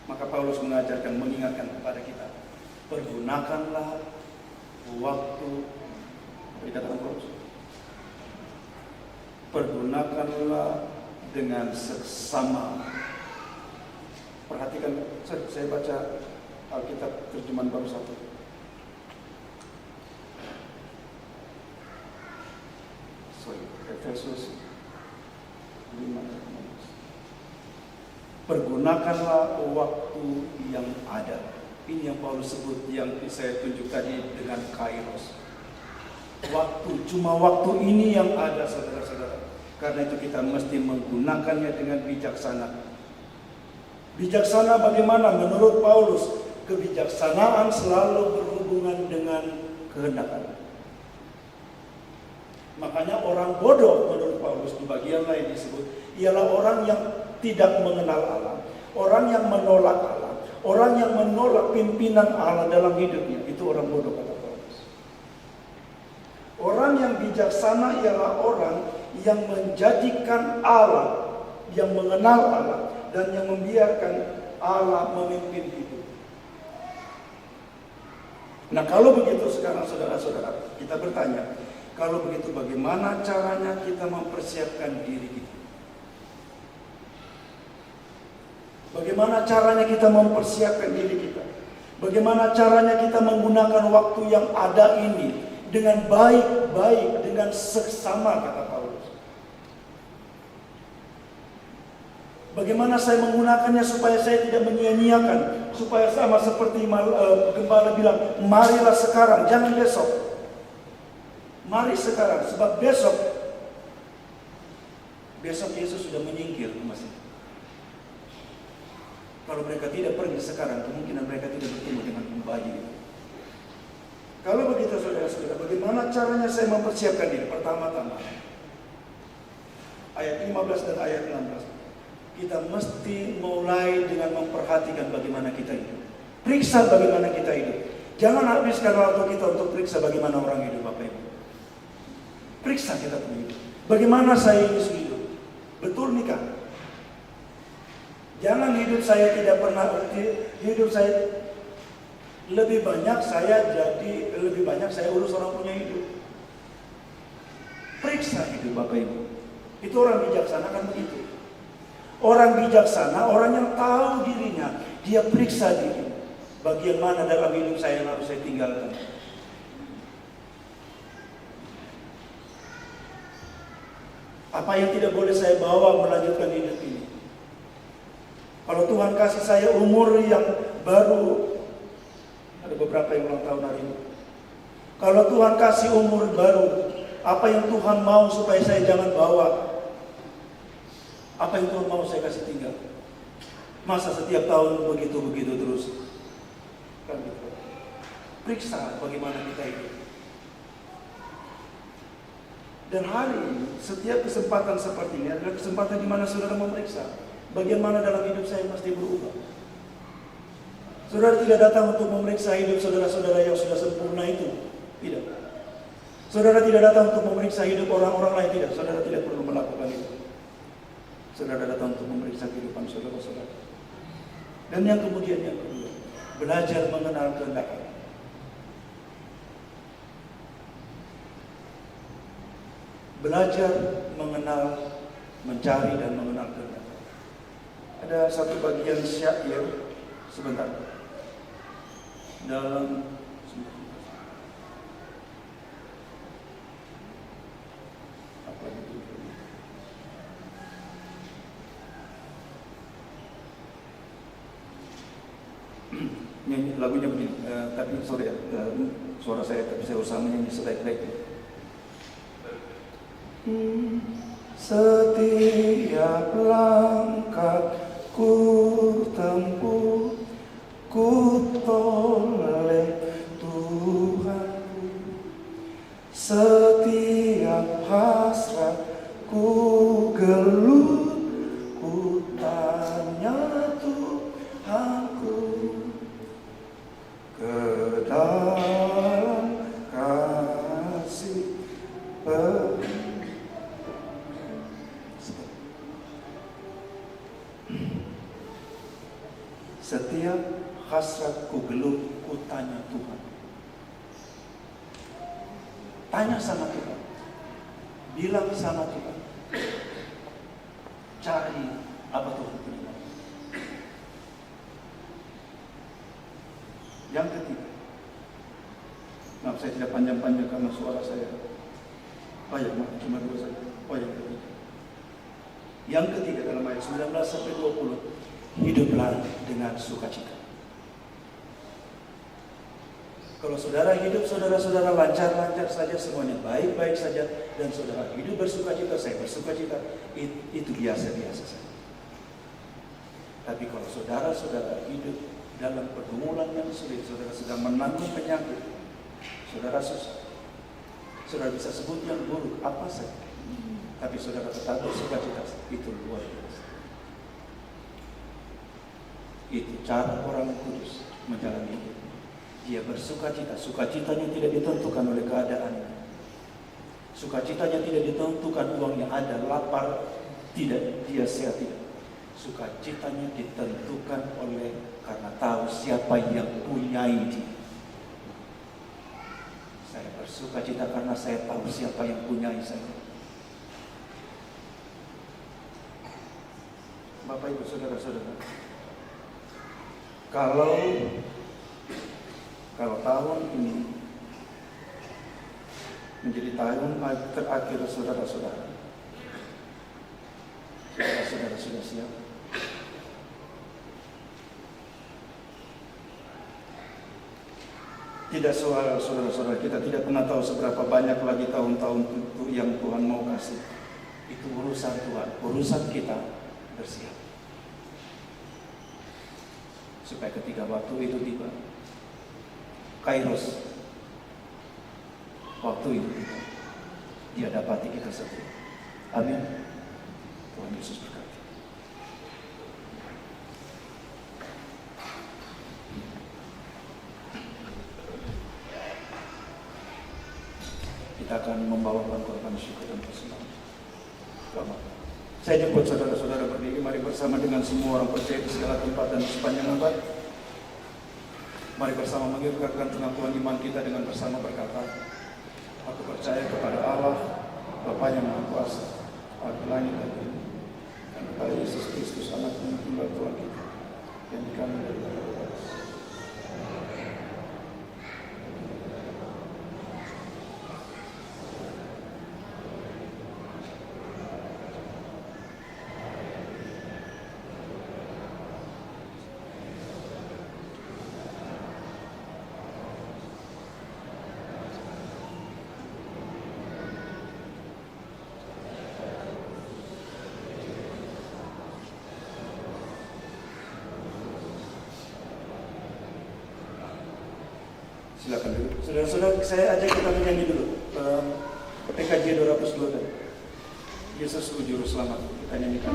Maka Paulus mengajarkan, mengingatkan kepada kita, pergunakanlah waktu, apa dikatakan Paulus? Pergunakanlah dengan seksama. Perhatikan, saya baca Alkitab terjemahan baru 1. Efesus 5. Pergunakanlah waktu yang ada. Ini yang Paulus sebut, yang saya tunjuk tadi dengan kairos. Waktu, cuma waktu ini yang ada, saudara-saudara. Karena itu kita mesti menggunakannya dengan bijaksana. Bijaksana bagaimana? Menurut Paulus, kebijaksanaan selalu berhubungan dengan kehendak Allah. Makanya orang bodoh menurut Paulus di bagian lain disebut ialah orang yang tidak mengenal Allah, orang yang menolak Allah, orang yang menolak pimpinan Allah dalam hidupnya. Itu orang bodoh, kata Paulus. Orang yang bijaksana ialah orang yang menjadikan Allah, yang mengenal Allah, dan yang membiarkan Allah memimpin hidup. Nah, kalau begitu sekarang saudara-saudara, kita bertanya, kalau begitu bagaimana caranya kita mempersiapkan diri kita? Bagaimana caranya kita mempersiapkan diri kita? Bagaimana caranya kita menggunakan waktu yang ada ini dengan baik-baik, dengan seksama, kata Paulus. Bagaimana saya menggunakannya supaya saya tidak menyia-nyiakan, supaya sama seperti gembala bilang, marilah sekarang, jangan besok. Mari sekarang, sebab besok Yesus sudah menyingkir masih. Kalau mereka tidak pergi sekarang, kemungkinan mereka tidak bertemu dengan bayi. Kalau begitu saudara-saudara, bagaimana caranya saya mempersiapkan diri? Pertama-tama, ayat 15 dan ayat 16. Kita mesti mulai dengan memperhatikan bagaimana kita hidup. Periksa bagaimana kita hidup. Jangan habiskan waktu kita untuk periksa bagaimana orang hidup, Bapak Ibu. Periksa kita punya hidup. Bagaimana saya hidup? Betul nih kan? Jangan hidup saya tidak pernah, hidup saya lebih banyak saya urus orang punya hidup. Periksa hidup Bapak Ibu. Itu orang bijaksana kan begitu. Orang bijaksana, orang yang tahu dirinya, dia periksa diri. Bagian mana dalam hidup saya yang harus saya tinggalkan? Apa yang tidak boleh saya bawa melanjutkan hidup ini? Kalau Tuhan kasih saya umur yang baru, ada beberapa yang ulang tahun hari ini. Kalau Tuhan kasih umur baru, apa yang Tuhan mau supaya saya jangan bawa? Apa yang Tuhan mau saya kasih tinggal? Masa setiap tahun begitu-begitu terus? Kan gitu. Periksa bagaimana kita hidup. Dan hari ini, setiap kesempatan seperti ini adalah kesempatan di mana saudara memeriksa. Bagian mana dalam hidup saya mesti berubah? Saudara tidak datang untuk memeriksa hidup saudara-saudara yang sudah sempurna itu. Tidak. Saudara tidak datang untuk memeriksa hidup orang-orang lain. Tidak. Saudara tidak perlu melakukan itu. Saudara datang untuk memeriksa kehidupan saudara-saudara. Dan yang kemudian yang kedua, belajar mengenal kehendak Allah. Belajar mengenal, mencari dan mengenal kehendak Allah. Ada satu bagian syair sebentar dalam apa itu? Nyanyi lagunya begini, tapi sorry ya, suara saya tapi saya usaha menyanyi sebaik-baiknya. Setiap langkah ku tempuh, ku toleh Tuhanku. Setiap hasrat ku gelut, ku tanya Tuhanku. Ke dalam kasih setiap hasrat ku gelut, ku tanya Tuhan. Tanya sama Tuhan, bilang sama Tuhan, cari apa Tuhan punya. Yang ketiga, maaf saya tidak panjang-panjang karena suara saya cuma dua saja. Yang ketiga. Yang ketiga dalam ayat 19 sampai 20, hiduplah dengan sukacita. Kalau saudara hidup, saudara-saudara lancar-lancar saja, semuanya baik-baik saja, dan saudara hidup bersukacita, saya bersukacita, itu biasa-biasa saja. Tapi kalau saudara-saudara hidup dalam pergumulan yang sulit, saudara sedang menanggung penyakit, saudara susah, saudara bisa sebut yang buruk apa saja, tapi saudara tetap bersukacita, itu luar biasa. Itu cara orang kudus menjalani hidup. Dia bersukacita, sukacitanya tidak ditentukan oleh keadaannya, sukacitanya tidak ditentukan uangnya ada, lapar tidak, dia sehat tidak. Sukacitanya ditentukan oleh karena tahu siapa yang punyai dia. Saya bersukacita karena saya tahu siapa yang punyai saya. Bapak Ibu Saudara-saudara, kalau tahun ini menjadi tahun terakhir saudara-saudara sudah siap? Tidak, saudara-saudara, kita tidak pernah tahu seberapa banyak lagi tahun-tahun yang Tuhan mau kasih. Itu urusan Tuhan, urusan kita bersiap. Supaya ketika waktu itu tiba, Kairos, waktu itu tiba, dia dapati kita setia. Amin. Tuhan Yesus berkati. Kita akan membawakan korban syukur dan persembahan. Saya jemput saudara-saudara berdiri, mari bersama dengan semua orang percaya di segala tempat dan sepanjang abad. Mari bersama mengikrarkan pengakuan iman kita dengan bersama berkata, aku percaya kepada Allah, Bapa yang Maha Kuasa, Bapa langit dan bumi, dan kepada Yesus Kristus, Anak yang tunggal Tuhan kita, yang dikandung dari Roh Kudus. Silakan dulu. Saudara-saudara, saya ajak kita menyanyi dulu. PKJ 202. Yesus Juru Selamat. Kita nyanyikan.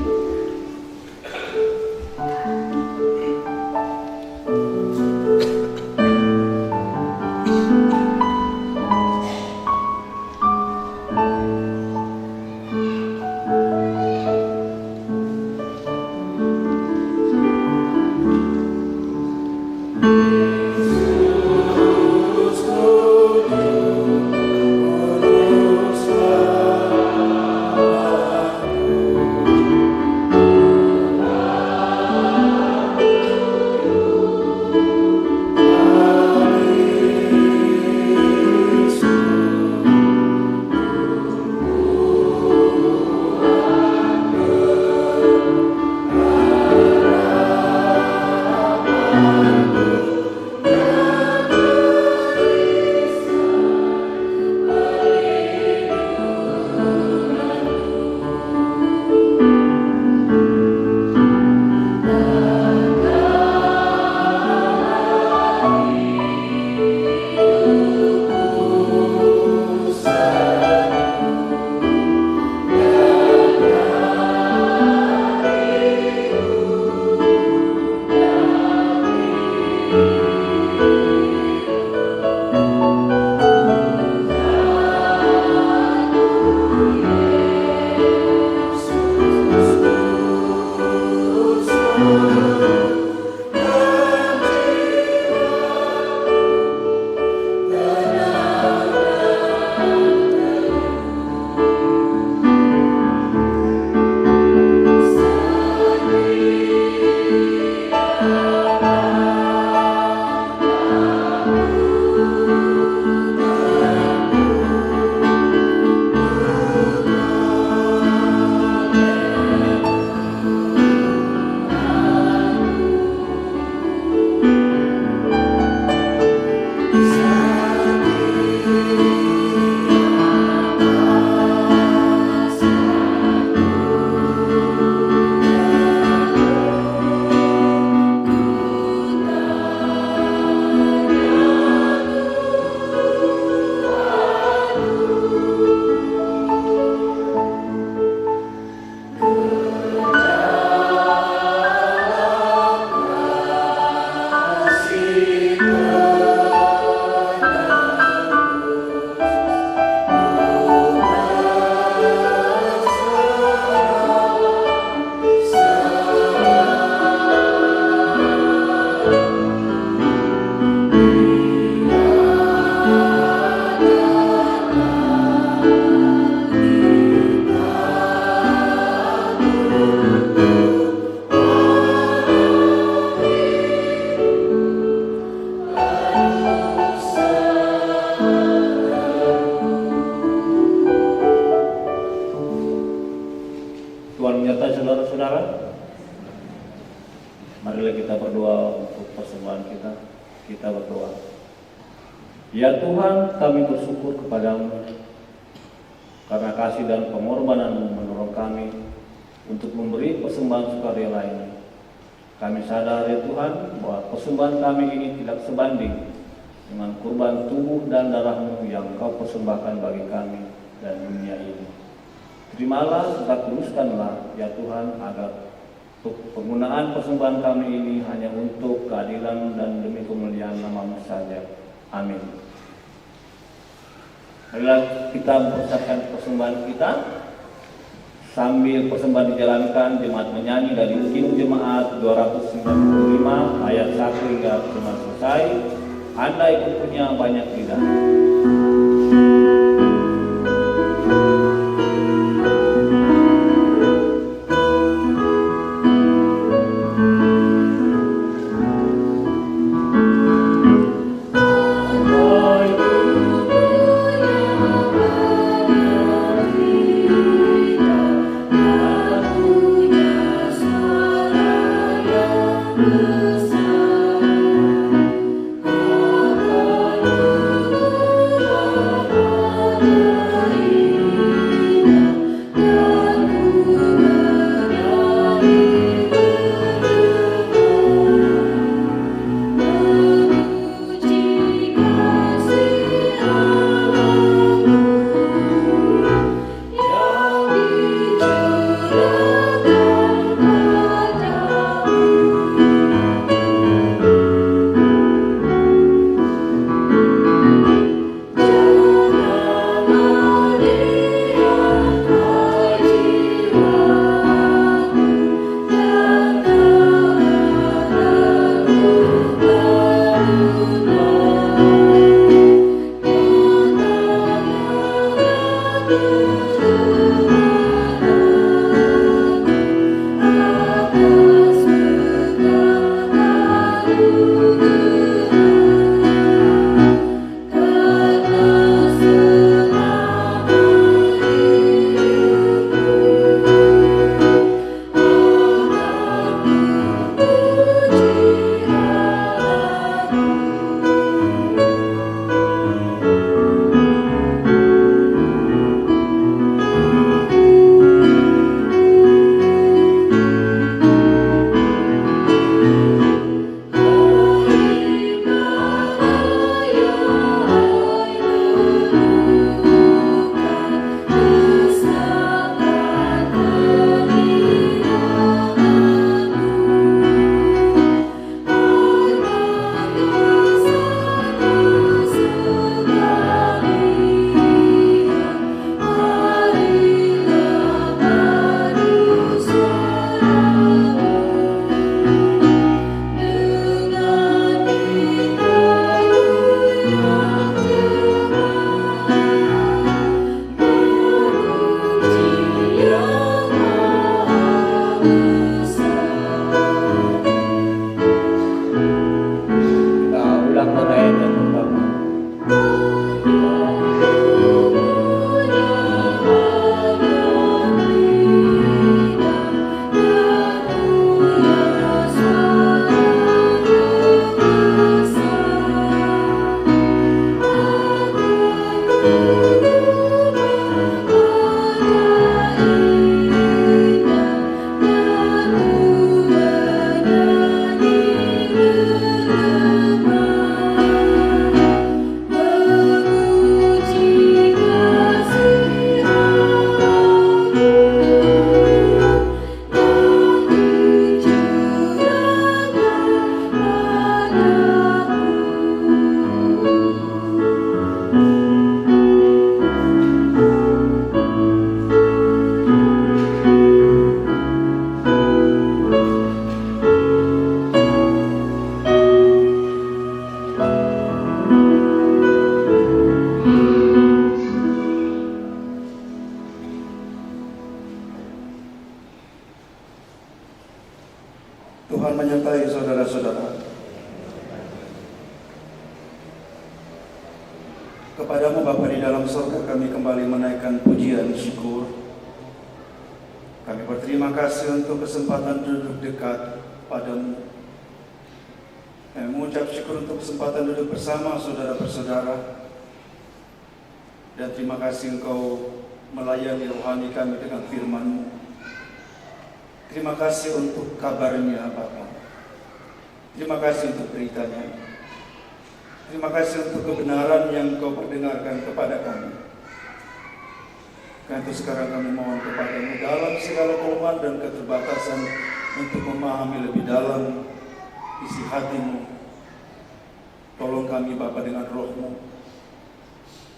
Tuhan menyertai saudara-saudara. Marilah kita berdoa untuk persembahan kita. Kita berdoa. Ya Tuhan, kami bersyukur kepadamu karena kasih dan pengorbanan-Mu menolong kami untuk memberi persembahan sukarela ini. Kami sadar ya Tuhan bahwa persembahan kami ini tidak sebanding dengan kurban tubuh dan darah-Mu yang Kau persembahkan bagi kami dan dunia ini. Terimalah serta kuduskanlah ya Tuhan agar penggunaan persembahan kami ini hanya untuk keadilan dan demi kemuliaan nama-Mu saja. Amin. Marilah kita mempersembahkan persembahan kita. Sambil persembahan dijalankan, jemaat menyanyi dari Kim Jemaat 295 ayat 1 hingga jemaat selesai. Andai Ku punya banyak lidah. Besar, oh, Tuhan menyertai saudara-saudara. Kepadamu Bapa di dalam surga, kami kembali menaikkan pujian syukur. Kami berterima kasih untuk kesempatan duduk dekat padamu. Kami mengucap syukur untuk kesempatan duduk bersama saudara-saudara. Dan terima kasih Engkau melayani rohani kami dengan firman-Mu. Terima kasih untuk kabarnya Bapa. Terima kasih untuk beritanya. Terima kasih untuk kebenaran yang Kau perdengarkan kepada kami. Karena itu sekarang kami mohon kepadamu dalam segala kelemahan dan keterbatasan untuk memahami lebih dalam isi hati-Mu. Tolong kami Bapa dengan roh-Mu,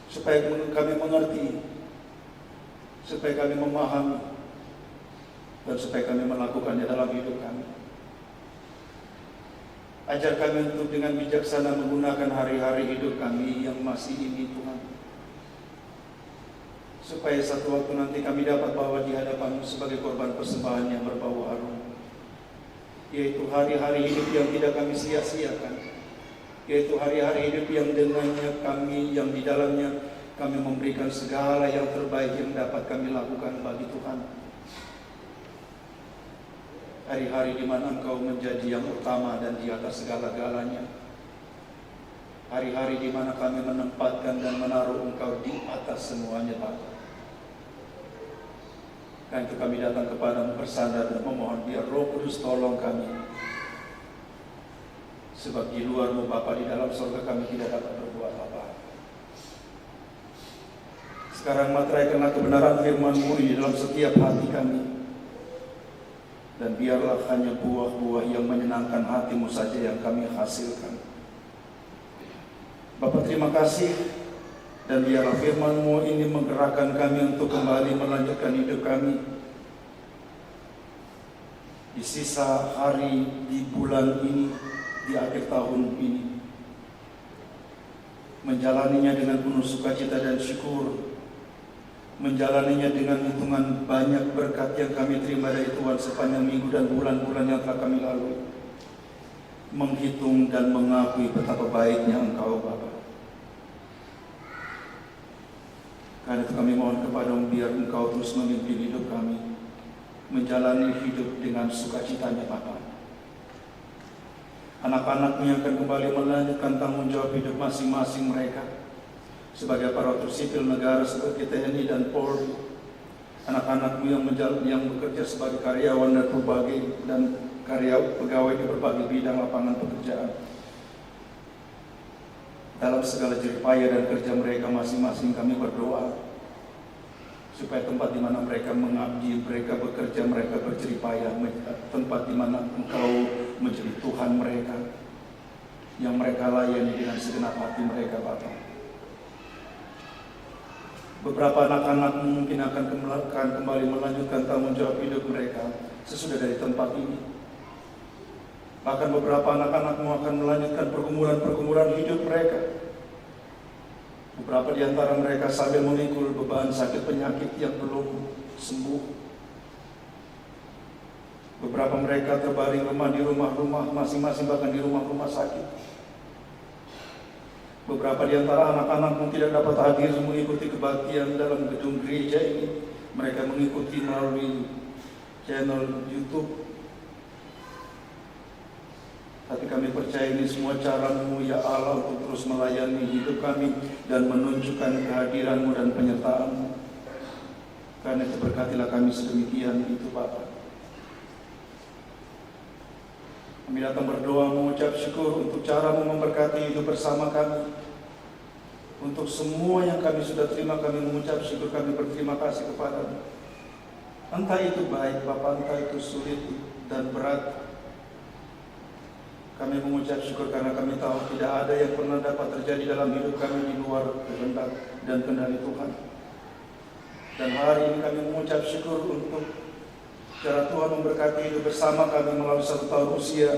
supaya kami mengerti, supaya kami memahami, dan supaya kami melakukannya dalam hidup kami. Ajar kami untuk dengan bijaksana menggunakan hari-hari hidup kami yang masih ini Tuhan, supaya satu waktu nanti kami dapat bawa di hadapan-Mu sebagai korban persembahan yang berbau harum, yaitu hari-hari hidup yang tidak kami sia-siakan, yaitu hari-hari hidup yang dengannya kami, yang di dalamnya kami memberikan segala yang terbaik yang dapat kami lakukan bagi Tuhan. Hari-hari di mana Engkau menjadi yang utama dan di atas segala-galanya. Hari-hari di mana kami menempatkan dan menaruh Engkau di atas semuanya, Bapa. Karena itu kami datang kepadamu bersandar dan memohon biar Roh Kudus tolong kami. Sebab di luar-Mu Bapa, di dalam surga kami tidak dapat berbuat apa-apa. Sekarang materaikanlah kebenaran firman-Mu di dalam setiap hati kami. Dan biarlah hanya buah-buah yang menyenangkan hati-Mu saja yang kami hasilkan. Bapa, terima kasih. Dan biarlah firman-Mu ini menggerakkan kami untuk kembali melanjutkan hidup kami di sisa hari, di bulan ini, di akhir tahun ini. Menjalaninya dengan penuh sukacita dan syukur, menjalaninya dengan hitungan banyak berkat yang kami terima dari Tuhan sepanjang minggu dan bulan-bulan yang telah kami lalui. Menghitung dan mengakui betapa baiknya Engkau Bapa. Karena itu kami mohon kepadamu biar Engkau terus memimpin hidup kami, menjalani hidup dengan sukacitanya Bapa. Anak-anakmu yang akan kembali melanjutkan tanggung jawab hidup masing-masing mereka sebagai aparatur sipil negara, sebagai TNI dan Polri. Anak-anakmu yang bekerja sebagai karyawan dan berbagai pegawai di berbagai bidang lapangan pekerjaan. Dalam segala jeripaya dan kerja mereka masing-masing kami berdoa supaya tempat di mana mereka mengabdi, mereka bekerja, mereka berjeripaya, tempat di mana Engkau menjadi Tuhan mereka, yang mereka layani dengan segenap hati mereka Bapa. Beberapa anak-anak mungkin akan kembali melanjutkan tanggung jawab hidup mereka sesudah dari tempat ini. Bahkan beberapa anak-anakmu akan melanjutkan pergumulan hidup mereka. Beberapa di antara mereka sambil memikul beban sakit penyakit yang belum sembuh. Beberapa mereka terbaring lemah di rumah-rumah masing-masing, bahkan di rumah-rumah sakit. Beberapa di antara anak-anakmu tidak dapat hadir mengikuti kebaktian dalam gedung gereja ini. Mereka mengikuti melalui channel YouTube. Tapi kami percaya ini semua cara-Mu ya Allah untuk terus melayani hidup kami dan menunjukkan kehadiran-Mu dan penyertaan-Mu. Karena itu berkatilah kami sedemikian itu Bapa. Kami datang berdoa mengucap syukur untuk cara-Mu memberkati hidup bersama kami. Untuk semua yang kami sudah terima, kami mengucap syukur, kami berterima kasih kepada-Mu. Entah itu baik Bapa, entah itu sulit dan berat, kami mengucap syukur karena kami tahu tidak ada yang pernah dapat terjadi dalam hidup kami di luar kehendak dan kendali Tuhan. Dan hari ini kami mengucap syukur untuk cara Tuhan memberkati hidup bersama kami melalui 1 tahun usia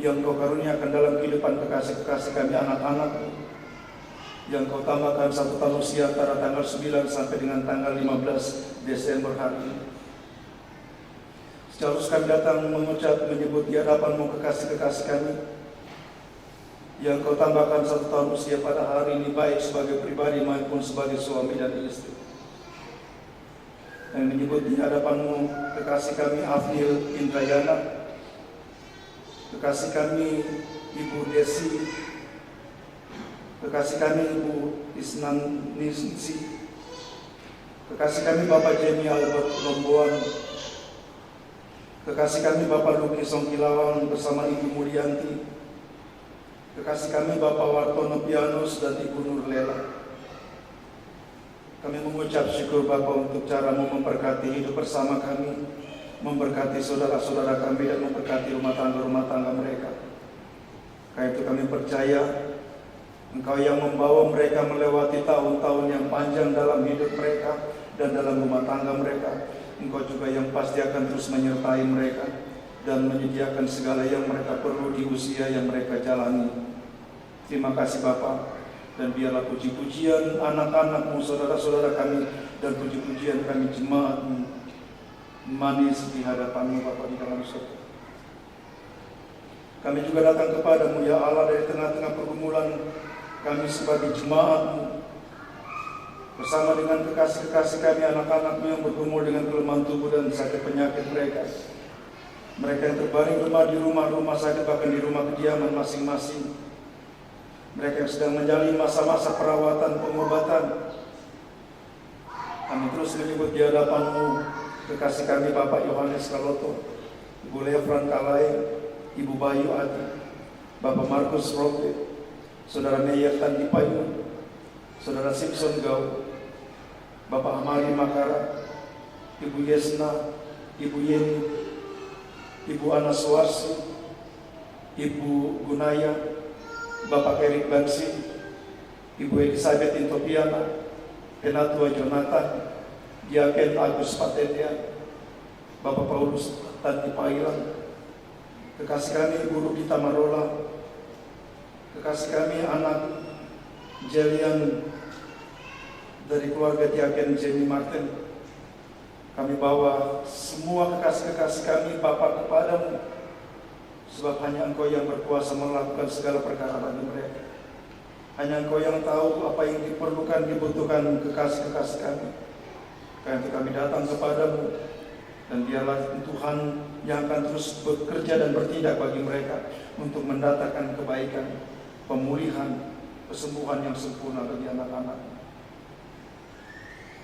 yang Kau karuniakan dalam kehidupan kekasih-kekasih kami anak-anak, yang Kau tambahkan 1 tahun usia antara tanggal 9 sampai dengan tanggal 15 Desember hari ini. Seharus kami datang menyebut di hadapan-Mu kekasih-kekasih kami yang Kau tambahkan 1 tahun usia pada hari ini, baik sebagai pribadi maupun sebagai suami dan istri. Dan menyebut di hadapan-Mu kekasih kami Afnil Indrayana, kekasih kami Ibu Desi, kekasih kami Ibu Isnan Nisi, kekasih kami Bapak Jemi Albert Lomboan, kekasih kami Bapak Luki Songkilawan bersama Ibu Mulyanti, kekasih kami Bapak Wartono Pianus dan Ibu Nurlela. Kami mengucap syukur Bapak untuk cara-Mu memberkati hidup bersama kami, memberkati saudara-saudara kami dan memberkati rumah tangga mereka. Karena itu kami percaya Engkau yang membawa mereka melewati tahun-tahun yang panjang dalam hidup mereka dan dalam rumah tangga mereka. Engkau juga yang pasti akan terus menyertai mereka dan menyediakan segala yang mereka perlu di usia yang mereka jalani. Terima kasih Bapa, dan biarlah puji-pujian anak-anak-Mu, saudara-saudara kami, dan puji-pujian kami jemaat-Mu manis di hadapan-Mu Bapa di dalam surga. Kami juga datang kepadamu ya Allah dari tengah-tengah pergumulan kami sebagai jemaat-Mu, bersama dengan kekasih-kekasih kami, anak-anak-Mu yang bergumul dengan kelemahan tubuh dan sakit penyakit mereka. Mereka yang terbaring lemah di rumah-rumah sakit, bahkan di rumah kediaman masing-masing. Mereka yang sedang menjalani masa-masa perawatan, pengobatan. Kami terus menyebut di hadapan-Mu kekasih kami Bapak Yohanes Kaloto, Ibu Lefran Kalai, Ibu Bayu Adi, Bapak Markus Roke, Saudara Meyer Tandi Payu, Saudara Simpson Gau, Bapak Amari Makara, Ibu Yesna, Ibu Yeni, Ibu Ana Suwarsi, Ibu Gunaya, Bapak Erik Bansi, Ibu Elizabeth Intopiana, Penatua Jonathan, Diaken Agus Patetia, Bapak Paulus Tandi Pailan, kekasih kami Ibu Rudita Marola, kekasih kami anak Jelian dari keluarga Diaken Jenny Martin, kami bawa semua kekasih-kekasih kami Bapa kepadamu, sebab hanya Engkau yang berkuasa melakukan segala perkara bagi mereka. Hanya Engkau yang tahu apa yang diperlukan, dibutuhkan kekasih-kekasih kami. Karena itu kami datang kepadamu, dan biarlah Tuhan yang akan terus bekerja dan bertindak bagi mereka untuk mendatangkan kebaikan, pemulihan, kesembuhan yang sempurna bagi anak-anak.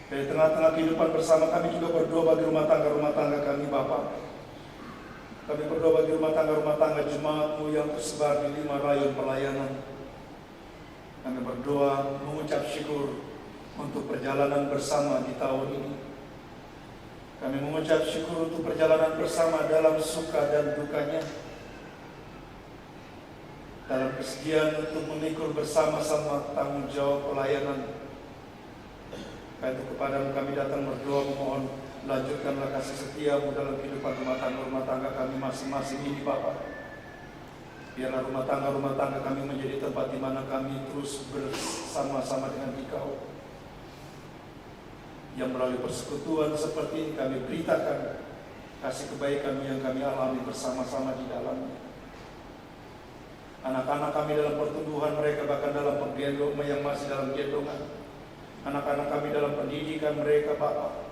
Dari tengah-tengah kehidupan bersama kami juga berdoa bagi rumah tangga kami Bapa. Kami berdoa bagi rumah tangga jemaat-Mu yang tersebar di 5 rayon pelayanan. Kami berdoa mengucap syukur untuk perjalanan bersama di tahun ini. Kami mengucap syukur untuk perjalanan bersama dalam suka dan dukanya, dalam kesediaan untuk memikul bersama-sama tanggung jawab pelayanan. Karena itu kepadamu kami datang berdoa memohon, lanjutkanlah kasih setiamu dalam kehidupan rumah tangga kami masing-masing ini Bapa. Biarlah rumah tangga kami menjadi tempat di mana kami terus bersama-sama dengan Engkau. Yang melalui persekutuan seperti ini kami beritakan kasih kebaikan yang kami alami bersama-sama di dalamnya. Anak-anak kami dalam pertumbuhan mereka, bahkan dalam penggendong yang masih dalam gendongan. Anak-anak kami dalam pendidikan mereka Bapa.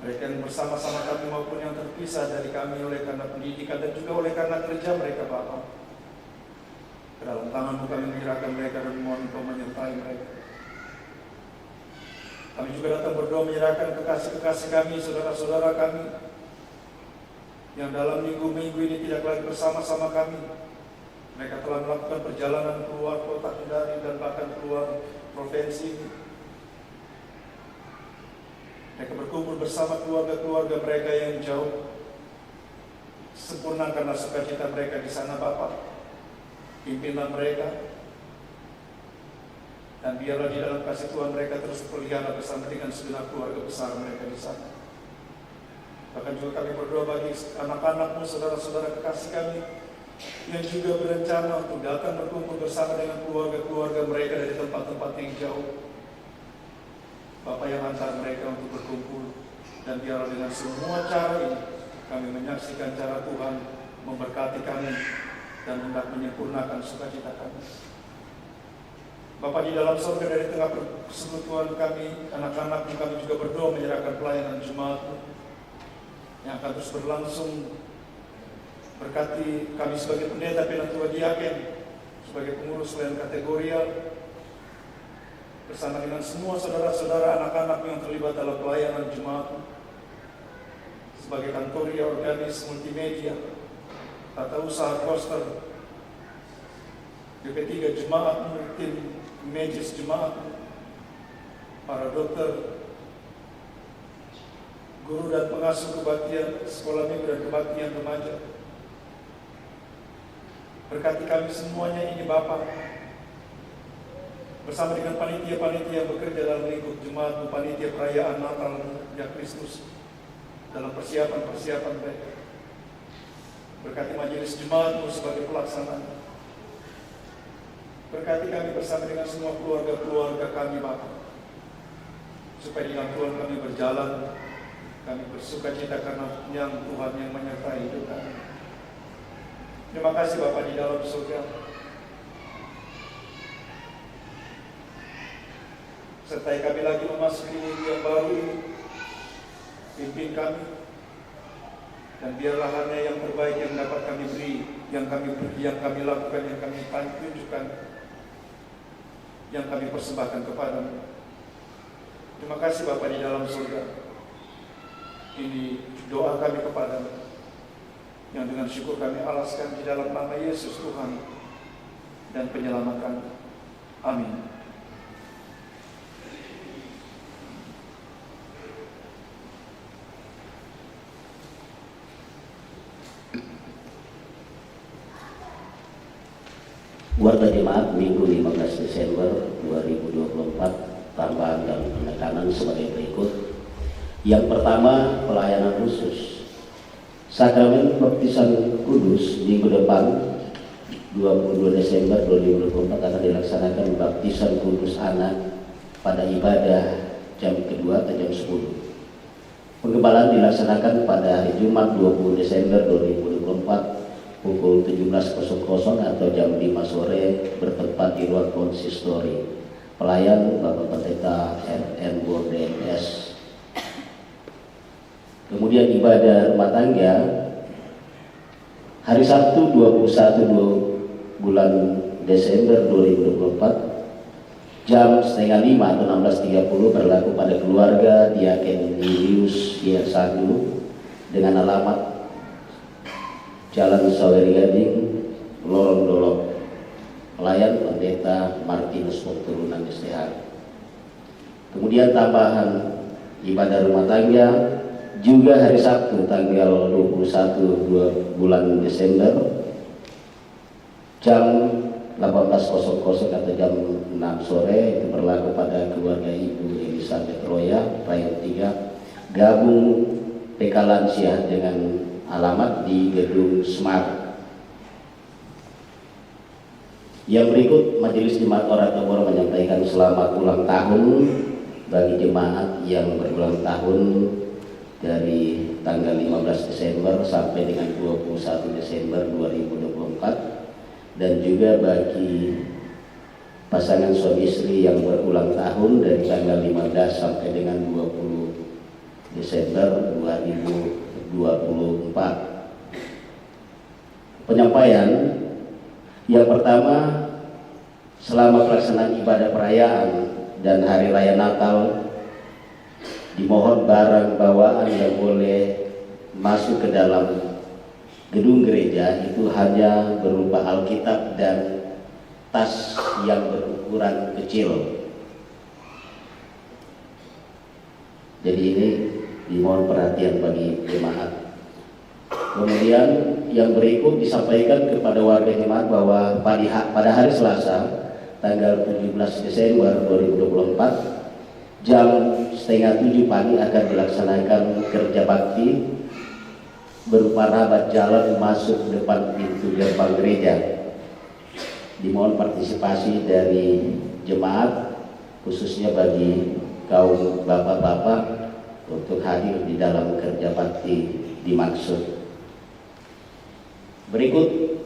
Mereka yang bersama-sama kami maupun yang terpisah dari kami oleh karena pendidikan dan juga oleh karena kerja mereka Bapa. Ke dalam tangan-Mu kami menyerahkan mereka dan mohon Engkau menyertai mereka. Kami juga datang berdoa menyerahkan kekasih-kekasih kami, saudara-saudara kami yang dalam minggu-minggu ini tidak lagi bersama-sama kami. Mereka telah melakukan perjalanan keluar kota Kendari dan bahkan keluar provinsi ini. Mereka berkumpul bersama keluarga-keluarga mereka yang jauh. Sempurnakanlah sukacita mereka di sana Bapa. Pimpinlah mereka. Dan biarlah di dalam kasih Tuhan mereka terus pelihara bersama dengan segenap keluarga besar mereka di sana. Bahkan juga kami berdoa bagi anak-anak-Mu, saudara-saudara kekasih kami yang juga berencana untuk datang berkumpul bersama dengan keluarga-keluarga mereka dari tempat-tempat yang jauh. Bapa yang hantar mereka untuk berkumpul, dan biarlah dengan semua cara ini kami menyaksikan cara Tuhan memberkati kami dan hendak menyempurnakan sukacita kami. Bapa di dalam surga, dari tengah persekutuan kami, anak-anak-Mu kami juga berdoa menyerahkan pelayanan jemaat-Mu yang akan terus berlangsung. Berkati kami sebagai pendeta, penatua diaken, sebagai pengurus lain kategorial, bersama dengan semua saudara-saudara anak-anak yang terlibat dalam pelayanan jemaat, sebagai kantoria, organis, multimedia, tata usaha koster, BP3 jemaat, tim medis jemaat, para dokter, guru dan pengasuh kebaktian, sekolah minggu dan kebaktian remaja. Berkati kami semuanya ini Bapa, bersama dengan panitia-panitia yang bekerja dalam lingkup jemaat, panitia perayaan Natal ya Kristus, dalam persiapan-persiapan mereka. Berkati majelis jemaat-Mu sebagai pelaksana. Berkati kami bersama dengan semua keluarga-keluarga kami Bapa, supaya di dalam Tuhan kami berjalan, kami bersukacita karena yang Tuhan yang menyertai hidup kami. Terima kasih Bapa di dalam surga. Sertai kami lagi memasuki minggu yang baru ini. Pimpin kami, dan biarlah hanya yang terbaik yang dapat kami beri, yang kami lakukan, yang kami tunjukkan, yang kami persembahkan kepadamu. Terima kasih Bapa di dalam surga. Ini doa kami kepadamu, yang dengan syukur kami alaskan di dalam nama Yesus Tuhan dan penyelamat kami. Amin. Warga jemaat Minggu 15 Desember 2024, tambahan dan penekanan sebagai berikut. Yang pertama, pelayanan khusus. Sakramen Baptisan Kudus minggu depan 22 Desember 2024 akan dilaksanakan baptisan kudus anak pada ibadah jam kedua atau jam 10. Penggembalaan dilaksanakan pada hari Jumat 20 Desember 2024 pukul 17.00 atau jam 5 sore bertempat di ruang konsistori. Pelayan Bapak Pendeta RN Borden S. Kemudian ibadah rumah tangga hari Sabtu 21 bulan Desember 2024 jam 4:30 atau 16.30 berlaku pada keluarga Diaken Julius Yesandu dengan alamat Jalan Saweri Gading, Lorong Dolok. Pelayan Pendeta Martinus Turunan STH. Kemudian tambahan ibadah rumah tangga juga hari Sabtu tanggal 21 bulan Desember jam 18.00 atau jam 6 sore itu berlaku pada keluarga Ibu Elizabeth Roya, Prayon 3, gabung PK Lansia dengan alamat di Gedung Smart. Yang berikut Majelis Jemaat Ora Togor menyampaikan selamat ulang tahun bagi jemaat yang berulang tahun dari tanggal 15 Desember sampai dengan 21 Desember 2024. Dan juga bagi pasangan suami istri yang berulang tahun dari tanggal 15 sampai dengan 20 Desember 2024. Penyampaian yang pertama, selama pelaksanaan ibadah perayaan dan hari raya Natal, dimohon barang bawaan yang boleh masuk ke dalam gedung gereja itu hanya berupa Alkitab dan tas yang berukuran kecil. Jadi ini dimohon perhatian bagi jemaat. Kemudian yang berikut disampaikan kepada warga jemaat bahwa pada hari Selasa tanggal 17 Desember 2024 jam 6:30 pagi akan dilaksanakan kerja bakti berupa rabat jalan masuk depan pintu gerbang gereja. Dimohon partisipasi dari jemaat khususnya bagi kaum bapak-bapak untuk hadir di dalam kerja bakti dimaksud. Berikut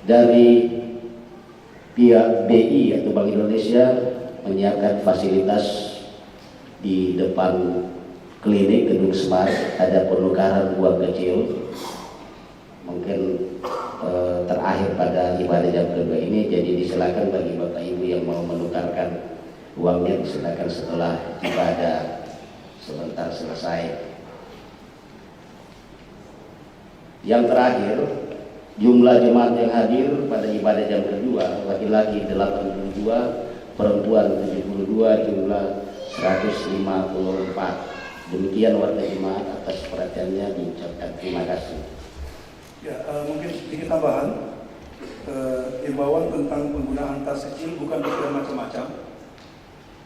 dari pihak BI atau Bank Indonesia menyiapkan fasilitas di depan klinik Gedung Smart, ada penukaran uang kecil mungkin terakhir pada ibadah jam kedua ini, jadi disilakan bagi Bapak Ibu yang mau menukarkan uangnya disilakan setelah ibadah sebentar selesai. Yang terakhir, jumlah jemaat yang hadir pada ibadah jam kedua, laki-laki 82, perempuan 72, jumlah 154. Demikian warga jemaat, atas perhatiannya diucapkan terima kasih. Ya, mungkin sedikit tambahan. Imbauan tentang penggunaan tas kecil bukan berarti macam-macam,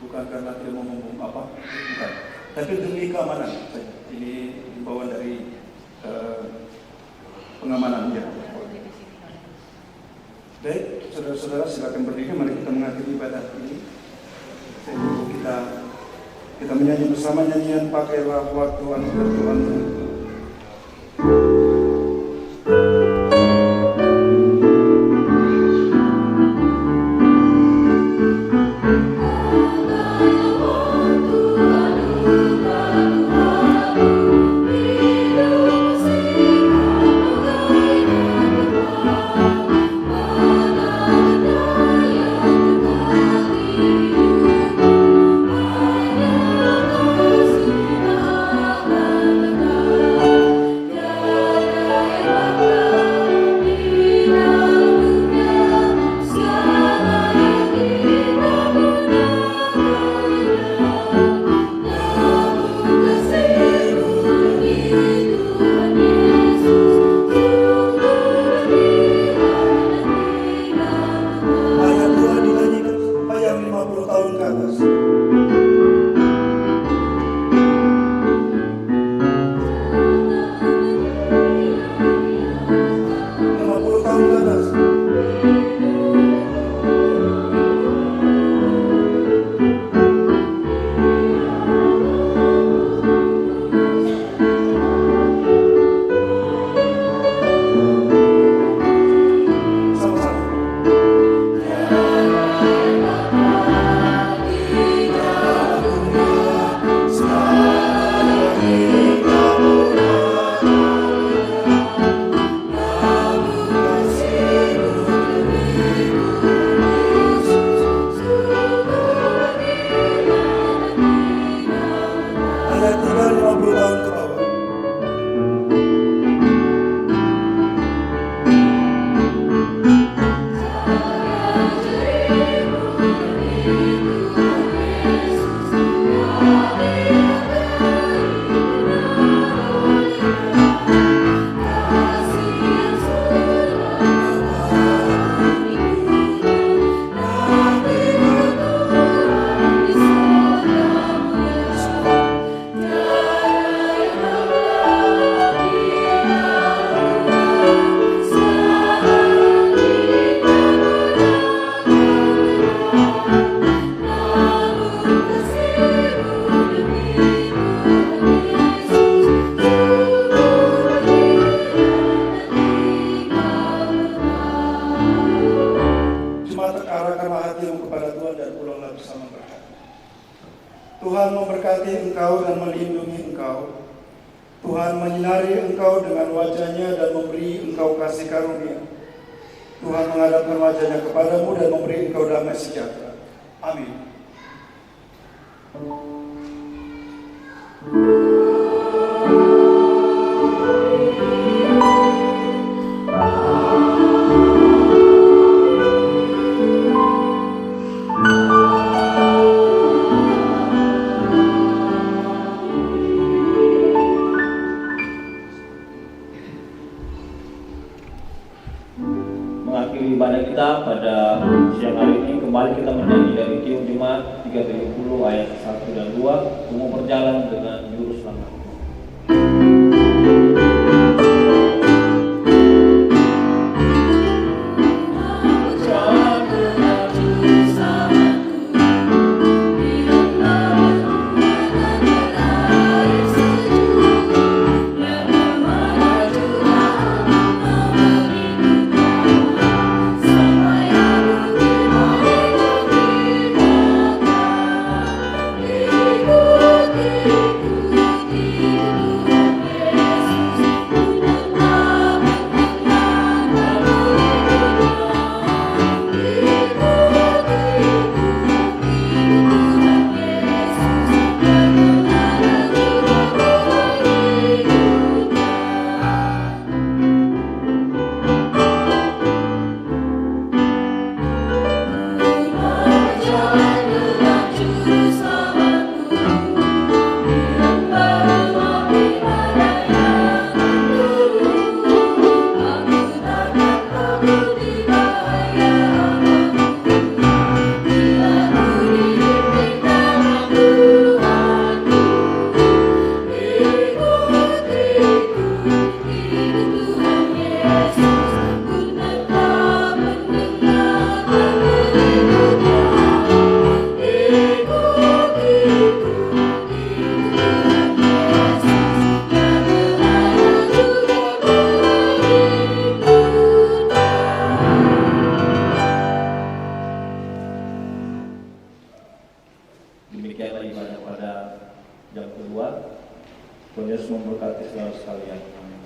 bukan karena dia mau membunuh apa, bukan. Tapi demi keamanan. Ini imbauan dari pengamanan ya. Baik, saudara-saudara silakan berdiri. Mari kita mengakhiri ibadah ini. Kita menyanyi bersama nyanyian Pakailah Waktu Anugerah Tuhan. Yeah. memberkati engkau dan melindungi engkau. Tuhan menyinari engkau dengan wajah-Nya dan memberi engkau kasih karunia. Tuhan menghadapkan wajah-Nya kepadamu dan memberi engkau damai sejahtera. Amin. Mengakhiri ibadah kita pada siang hari ini, kembali kita menyanyi dari Kiung Jemaat 370 ayat 1 dan 2, umum berjalan dengan juru selamat. Demikianlah ibadah pada jam kedua. Tuhan Yesus memberkati saudara sekalian. Amin.